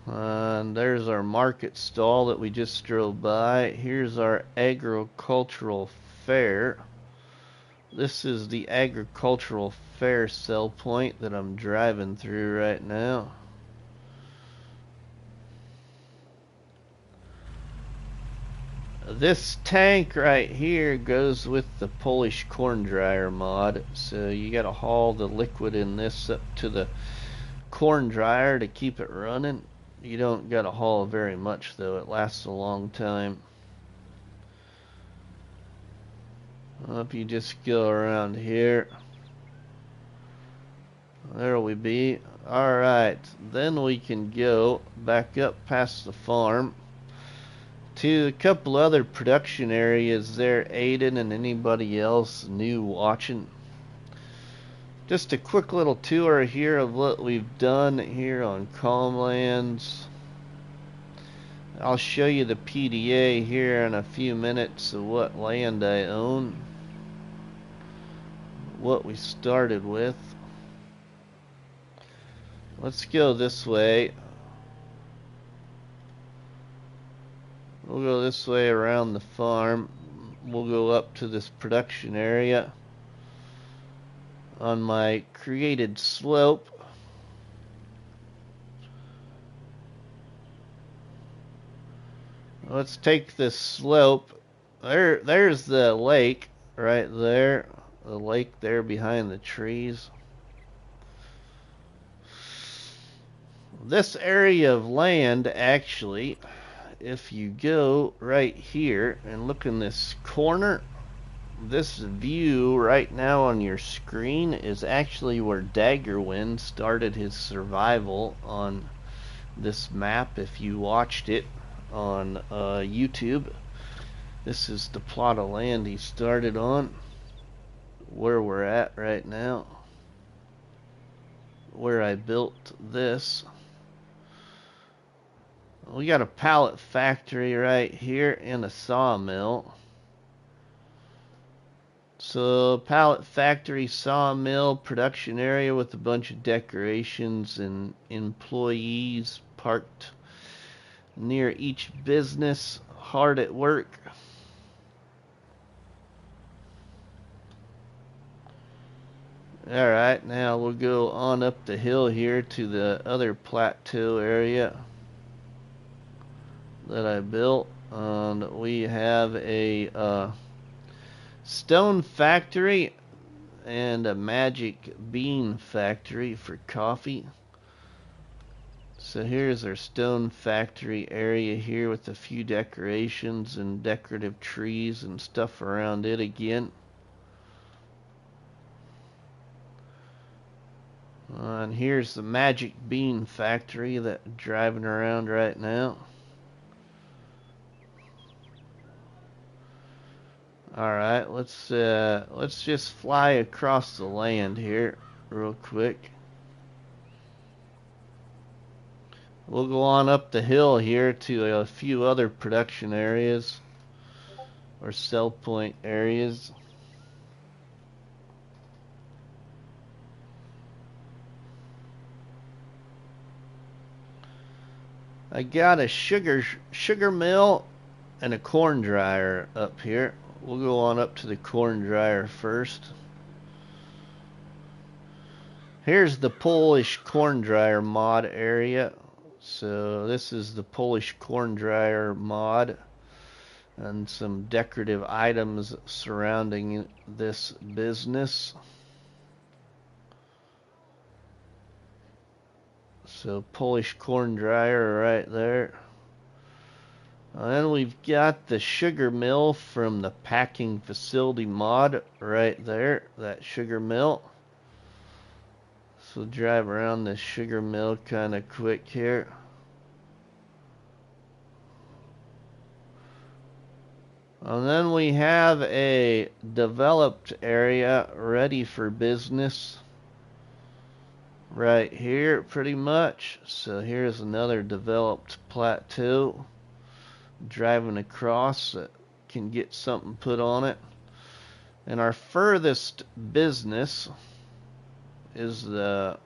And there's our market stall that we just drove by. Here's our agricultural fair. This is the agricultural fair sell point that I'm driving through right now. This tank right here goes with the Polish corn dryer mod. So you gotta haul the liquid in this up to the corn dryer to keep it running. You don't gotta haul very much though, it lasts a long time. If you just go around here, there we be. Alright, then we can go back up past the farm to a couple other production areas there, Aiden and anybody else new watching. Just a quick little tour here of what we've done here on Calmlands. I'll show you the PDA here in a few minutes of what land I own, what we started with. Let's go this way. We'll go this way around the farm. We'll go up to this production area on my created slope. Let's take this slope. There's the lake right there. The lake there behind the trees. This area of land, actually, if you go right here and look in this corner, this view right now on your screen is actually where Daggerwind started his survival on this map. If you watched it on YouTube, this is the plot of land he started on, where we're at right now, where I built this. We got a pallet factory right here and a sawmill. So pallet factory, sawmill, production area with a bunch of decorations and employees parked near each business, hard at work. Alright, now we'll go on up the hill here to the other plateau area that I built. And we have a stone factory and a magic bean factory for coffee. So here's our stone factory area here with a few decorations and decorative trees and stuff around it again. And here's the magic bean factory that I'm driving around right now. Alright, let's just fly across the land here real quick. We'll go on up the hill here to a few other production areas or sell point areas. I got a sugar mill and a corn dryer up here. We'll go on up to the corn dryer first. Here's the Polish corn dryer mod area. So this is the Polish corn dryer mod and some decorative items surrounding this business. So Polish corn dryer right there. And then we've got the sugar mill from the packing facility mod right there, that sugar mill. So drive around this sugar mill kind of quick here. And then we have a developed area ready for business right here, pretty much. So here's another developed plateau. Driving across, it can get something put on it. And our furthest business is the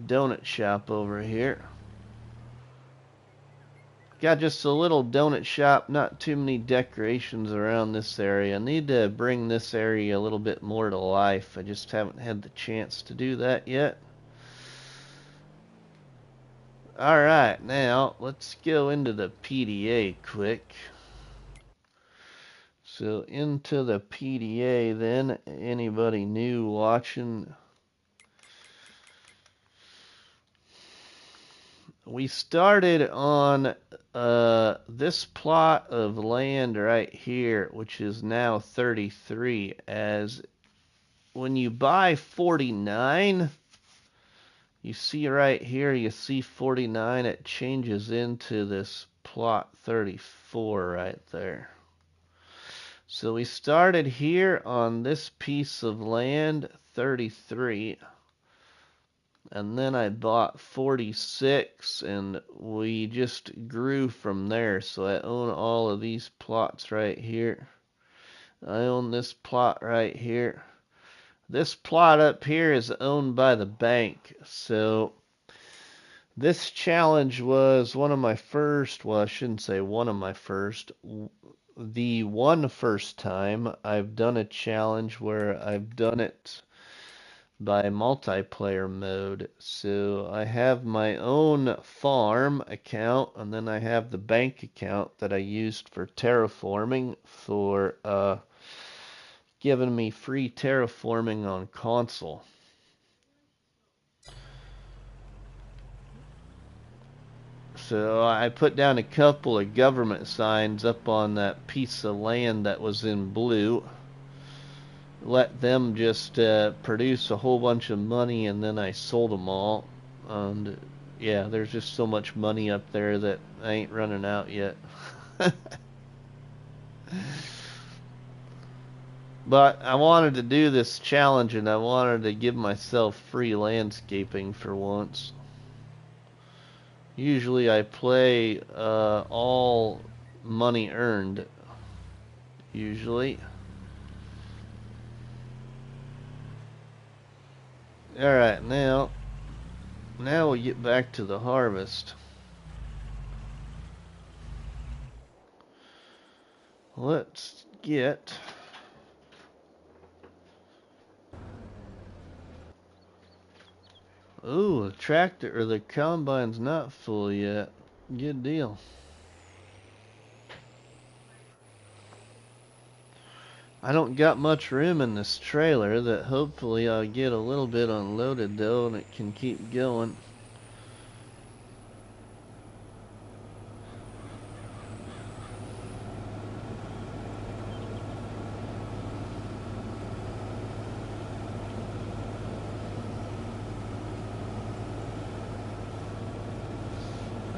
donut shop over here. Got just a little donut shop, not too many decorations around this area. I need to bring this area a little bit more to life. I just haven't had the chance to do that yet. Alright, now let's go into the PDA quick. So into the PDA then, anybody new watching? We started on this plot of land right here, which is now 33, as when you buy 49, you see right here, you see 49, it changes into this plot 34 right there. So we started here on this piece of land, 33, and then I bought 46, and we just grew from there. So I own all of these plots right here. I own this plot right here. This plot up here is owned by the bank. So this challenge was one of my first, well, I shouldn't say one of my first, the first time I've done a challenge where I've done it by multiplayer mode. So I have my own farm account, and then I have the bank account that I used for terraforming, for giving me free terraforming on console. So I put down a couple of government signs up on that piece of land that was in blue. Let them just produce a whole bunch of money, and then I sold them all. And yeah, there's just so much money up there that I ain't running out yet. But I wanted to do this challenge, and I wanted to give myself free landscaping for once. Usually I play all money earned. Usually. Alright, now we get back to the harvest. Let's get ooh, the tractor or the combine's not full yet. Good deal. I don't got much room in this trailer, that hopefully I'll get a little bit unloaded though, and it can keep going.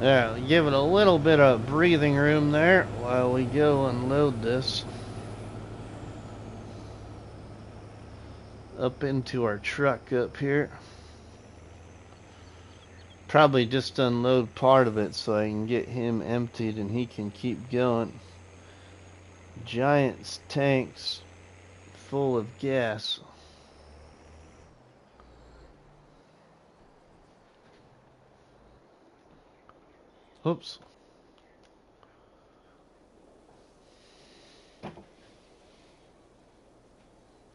Yeah, give it a little bit of breathing room there while we go unload this up into our truck up here. Probably just unload part of it so I can get him emptied and he can keep going. Giant tanks full of gas. Oops.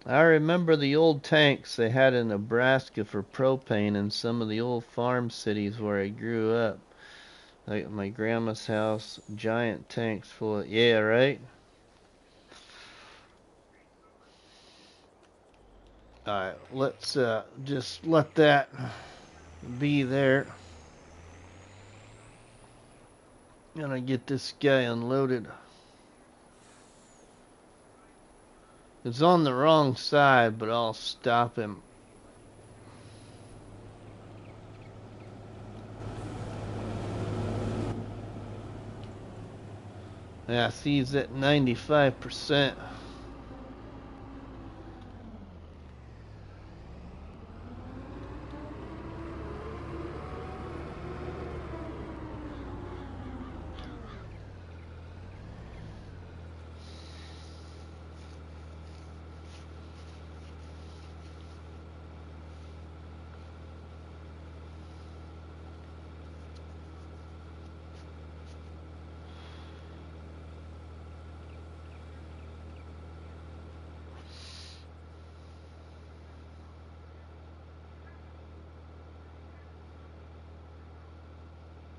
I remember the old tanks they had in Nebraska for propane in some of the old farm cities where I grew up. Like my grandma's house, giant tanks full of, yeah, right? Alright, let's just let that be there. Gonna get this guy unloaded. It's on the wrong side, but I'll stop him. Yeah, see, he's at 95%.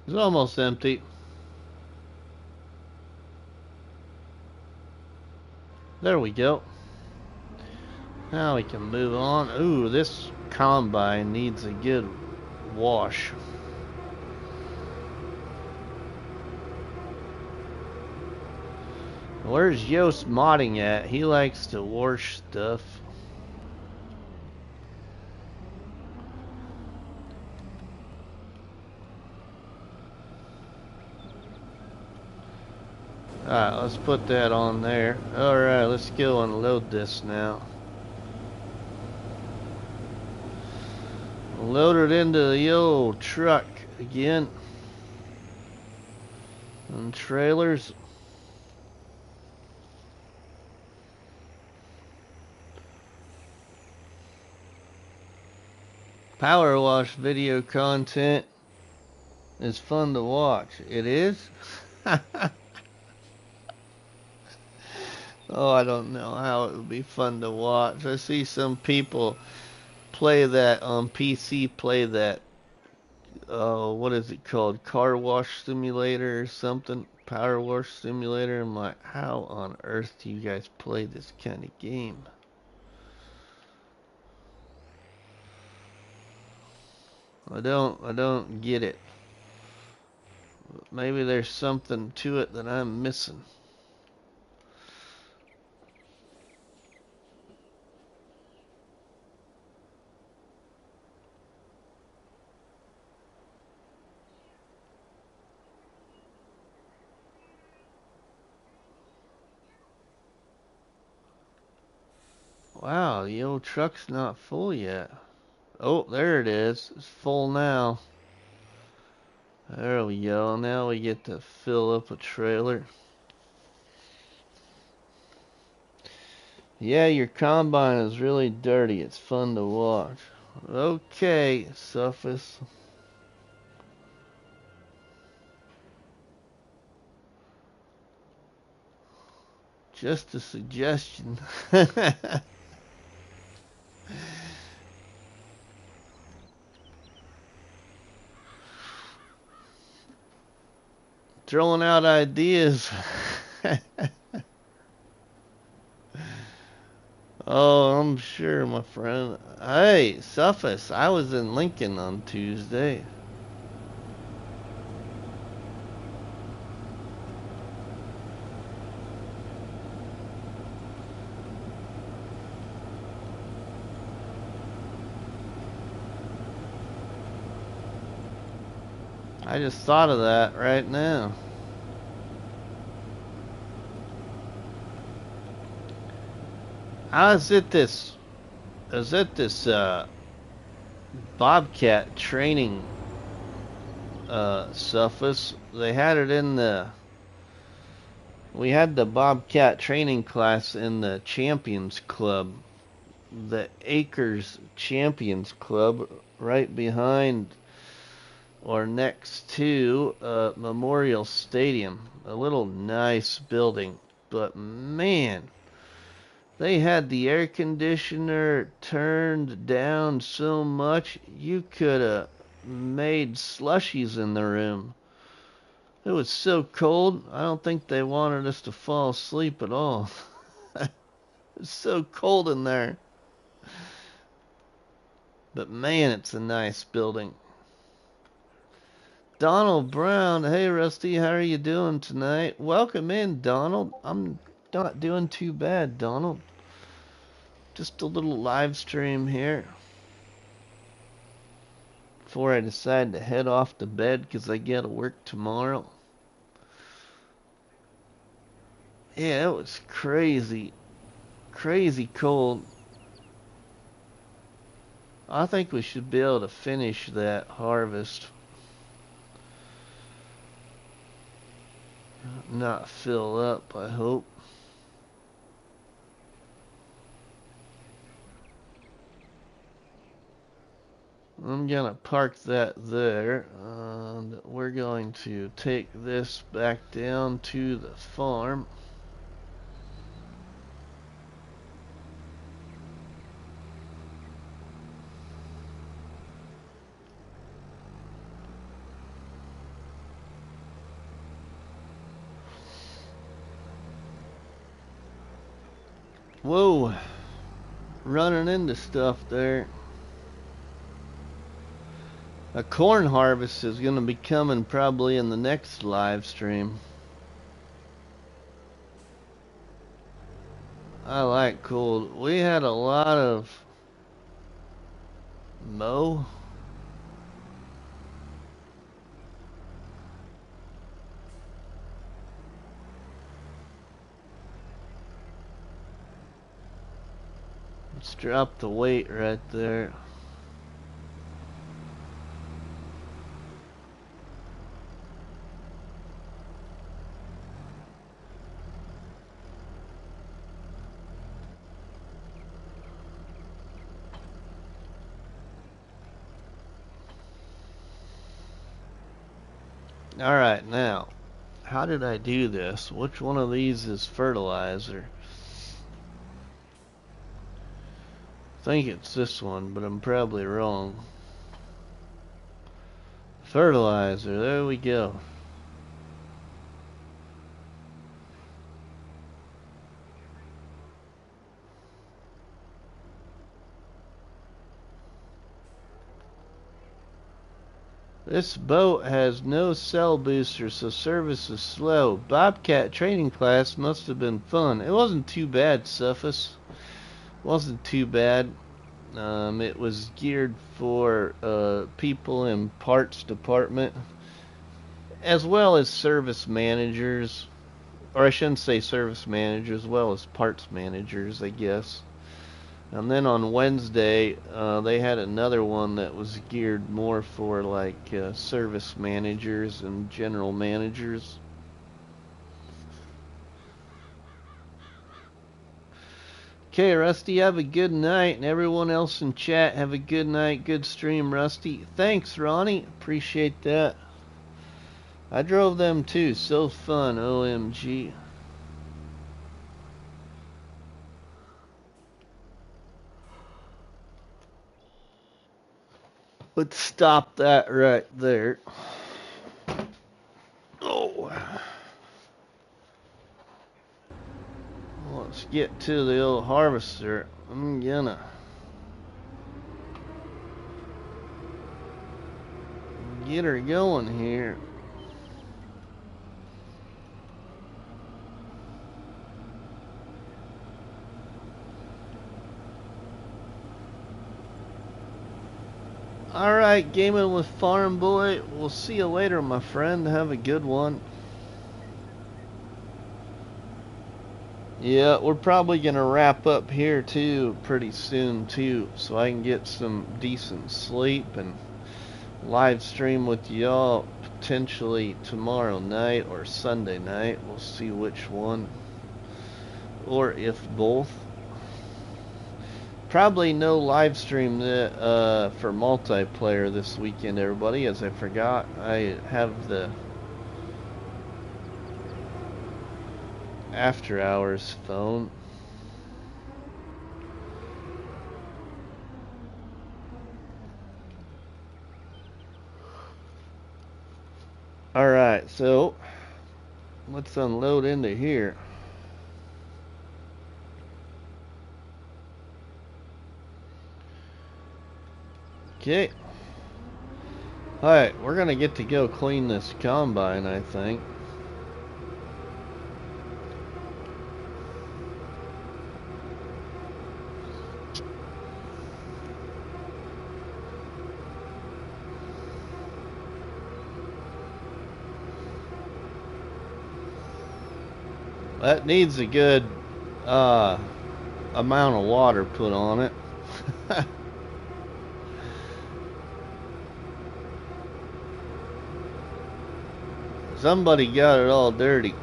It's almost empty. There we go. Now we can move on. Ooh, this combine needs a good wash. Where's Yost modding at? He likes to wash stuff. Alright, let's put that on there. Alright, let's go and load this now. Load it into the old truck again. And trailers. Power wash video content is fun to watch. It is? Oh, I don't know how it would be fun to watch. I see some people play that on PC, play that, what is it called? Car wash simulator or something? Power wash simulator. I'm like, how on earth do you guys play this kind of game? I don't get it. Maybe there's something to it that I'm missing. Wow, the old truck's not full yet. Oh, there it is. It's full now. There we go. Now we get to fill up a trailer. Yeah, your combine is really dirty. It's fun to watch. Okay, Suffice. Just a suggestion. Throwing out ideas. Oh, I'm sure, my friend. Hey, Suffice, I was in Lincoln on Tuesday. I just thought of that right now. I was at this Bobcat training Suffice. They had it in we had the Bobcat training class in the Champions Club, the Acres Champions Club, right behind or next to Memorial Stadium. A little nice building, but man, they had the air conditioner turned down so much you could have made slushies in the room. It was so cold, I don't think they wanted us to fall asleep at all. It's so cold in there. But man, it's a nice building. Donald Brown, hey Rusty, how are you doing tonight? Welcome in, Donald. I'm not doing too bad, Donald. Just a little live stream here before I decide to head off to bed because I gotta work tomorrow. Yeah, it was crazy. Crazy cold. I think we should be able to finish that harvest. Not fill up, I hope. I'm gonna park that there, and we're going to take this back down to the farm. Whoa, running into stuff there. A corn harvest is going to be coming probably in the next live stream. I like cold. We had a lot of mow. Let's drop the weight right there. Alright, now, how did I do this? Which one of these is fertilizer? I think it's this one, but I'm probably wrong. Fertilizer, there we go. This boat has no cell booster, so service is slow. Bobcat training class must have been fun. It wasn't too bad, Suffolk. Wasn't too bad. It was geared for people in parts department, as well as service managers, or I shouldn't say service managers, as well as parts managers, I guess. And then on Wednesday, they had another one that was geared more for like service managers and general managers. Okay, Rusty, have a good night, and everyone else in chat, have a good night. Good stream, Rusty. Thanks, Ronnie. Appreciate that. I drove them too. So fun, OMG. Let's stop that right there. Oh. Let's get to the old harvester. I'm gonna get her going here. Alright, gaming with Farm Boy. We'll see you later, my friend. Have a good one. Yeah, we're probably gonna wrap up here too pretty soon too, so I can get some decent sleep and live stream with y'all potentially tomorrow night or Sunday night. We'll see which one, or if both. Probably no live stream for multiplayer this weekend, everybody, as I forgot. I have the after hours phone. Alright, so let's unload into here. Okay. Alright, we're gonna get to go clean this combine, I think. That needs a good amount of water put on it. Somebody got it all dirty.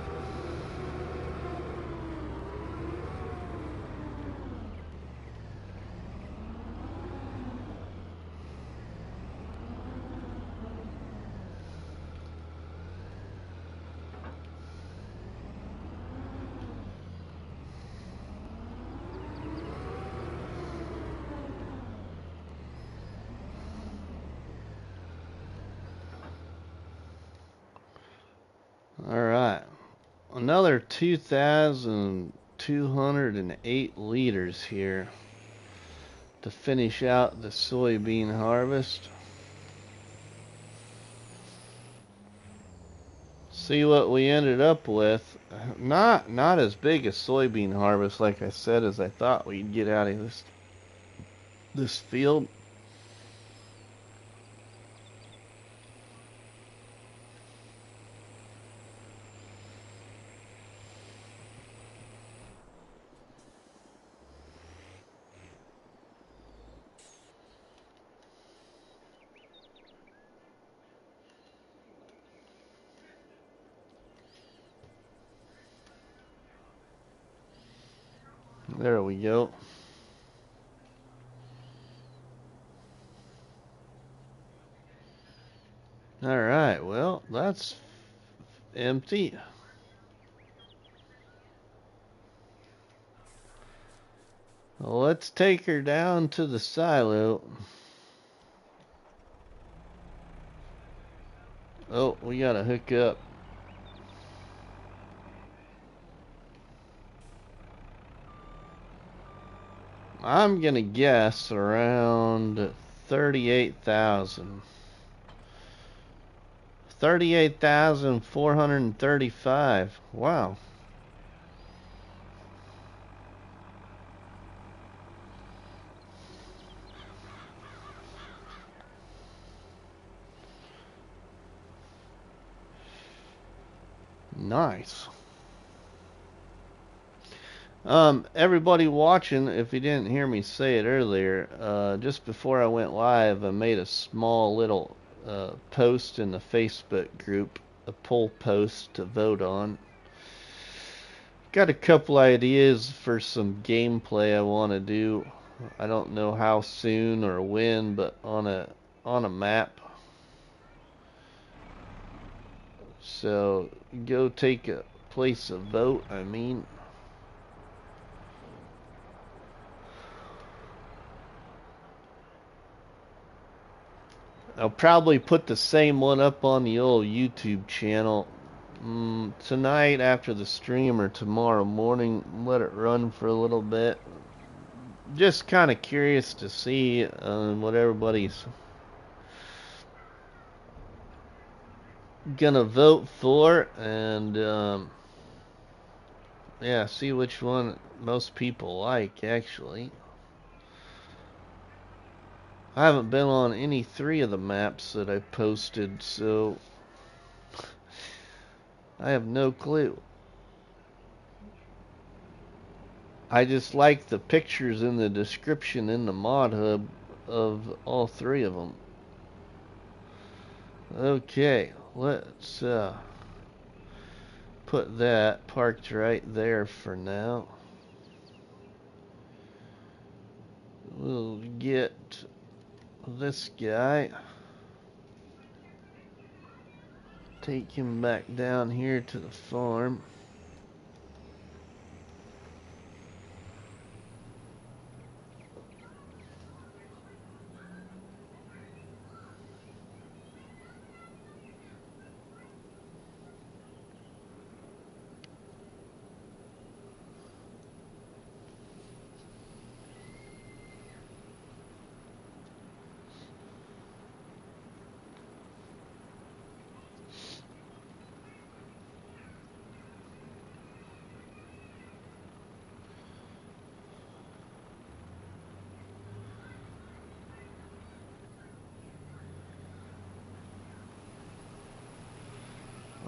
Alright. Another 2,208 liters here to finish out the soybean harvest. See what we ended up with. Not as big a soybean harvest, like I said, as I thought we'd get out of this field. There we go. Alright, well, that's empty. Well, let's take her down to the silo. Oh, we gotta hook up. I'm gonna guess around 38,000. 38,435. Wow. Nice. Everybody watching, if you didn't hear me say it earlier, just before I went live, I made a small little post in the Facebook group, a poll post to vote on. Got a couple ideas for some gameplay I want to do. I don't know how soon or when, but on a map. So go take a place a vote, I mean. I'll probably put the same one up on the old YouTube channel tonight after the stream or tomorrow morning. Let it run for a little bit. Just kind of curious to see what everybody's gonna vote for, and yeah, see which one most people like, actually. I haven't been on any 3 of the maps that I posted, so I have no clue. I just like the pictures in the description in the mod hub of all 3 of them. Okay, let's put that parked right there for now. We'll get this guy, take him back down here to the farm.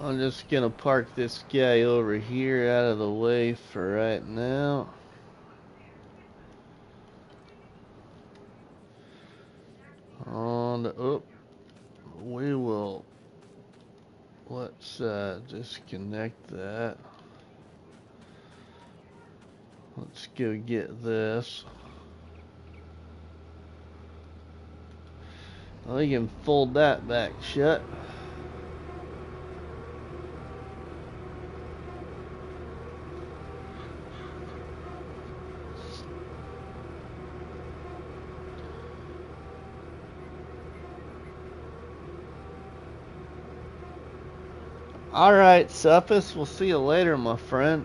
I'm just gonna park this guy over here out of the way for right now. We will, let's disconnect that. Let's go get this. Well, you can fold that back shut. Alright, Cephas, we'll see you later, my friend.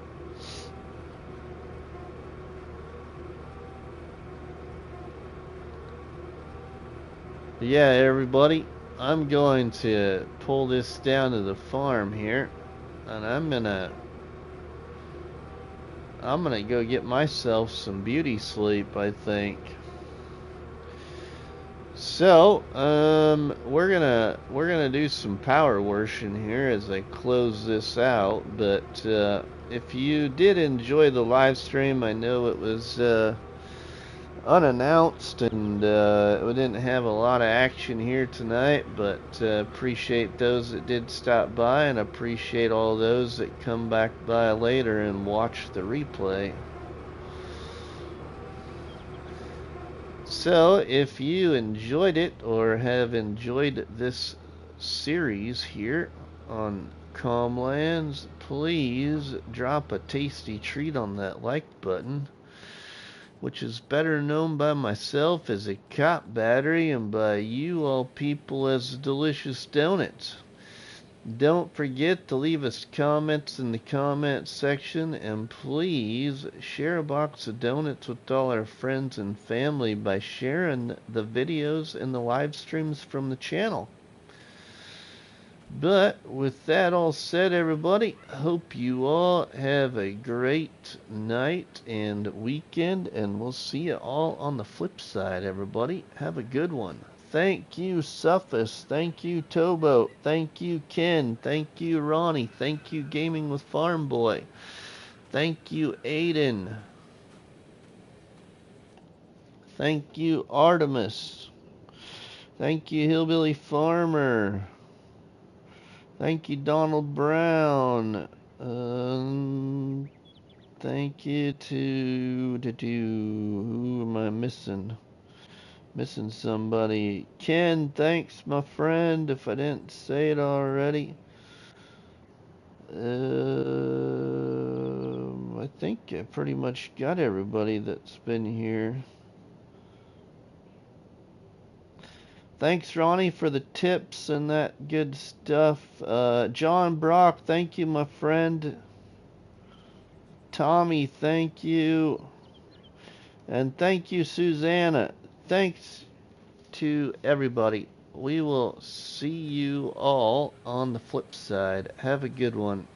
Yeah, everybody, I'm going to pull this down to the farm here, and I'm gonna go get myself some beauty sleep, I think. So, we're gonna do some power washing here as I close this out. But if you did enjoy the live stream, I know it was unannounced and we didn't have a lot of action here tonight. But appreciate those that did stop by, and appreciate all those that come back by later and watch the replay. So, if you enjoyed it or have enjoyed this series here on Calmlands, please drop a tasty treat on that like button, which is better known by myself as a cop battery and by you all people as delicious donuts. Don't forget to leave us comments in the comment section, and please share a box of donuts with all our friends and family by sharing the videos and the live streams from the channel. But with that all said, everybody, hope you all have a great night and weekend, and we'll see you all on the flip side, everybody. Have a good one. Thank you, Cephas. Thank you, Tobo. Thank you, Ken. Thank you, Ronnie. Thank you, Gaming with Farm Boy. Thank you, Aiden. Thank you, Artemis. Thank you, Hillbilly Farmer. Thank you, Donald Brown. Thank you to who am I missing? Missing somebody. Ken, thanks, my friend, if I didn't say it already. I think I pretty much got everybody that's been here. Thanks, Ronnie, for the tips and that good stuff. John Brock, thank you, my friend. Tommy, thank you. And thank you, Susanna. Thanks to everybody. We will see you all on the flip side. Have a good one.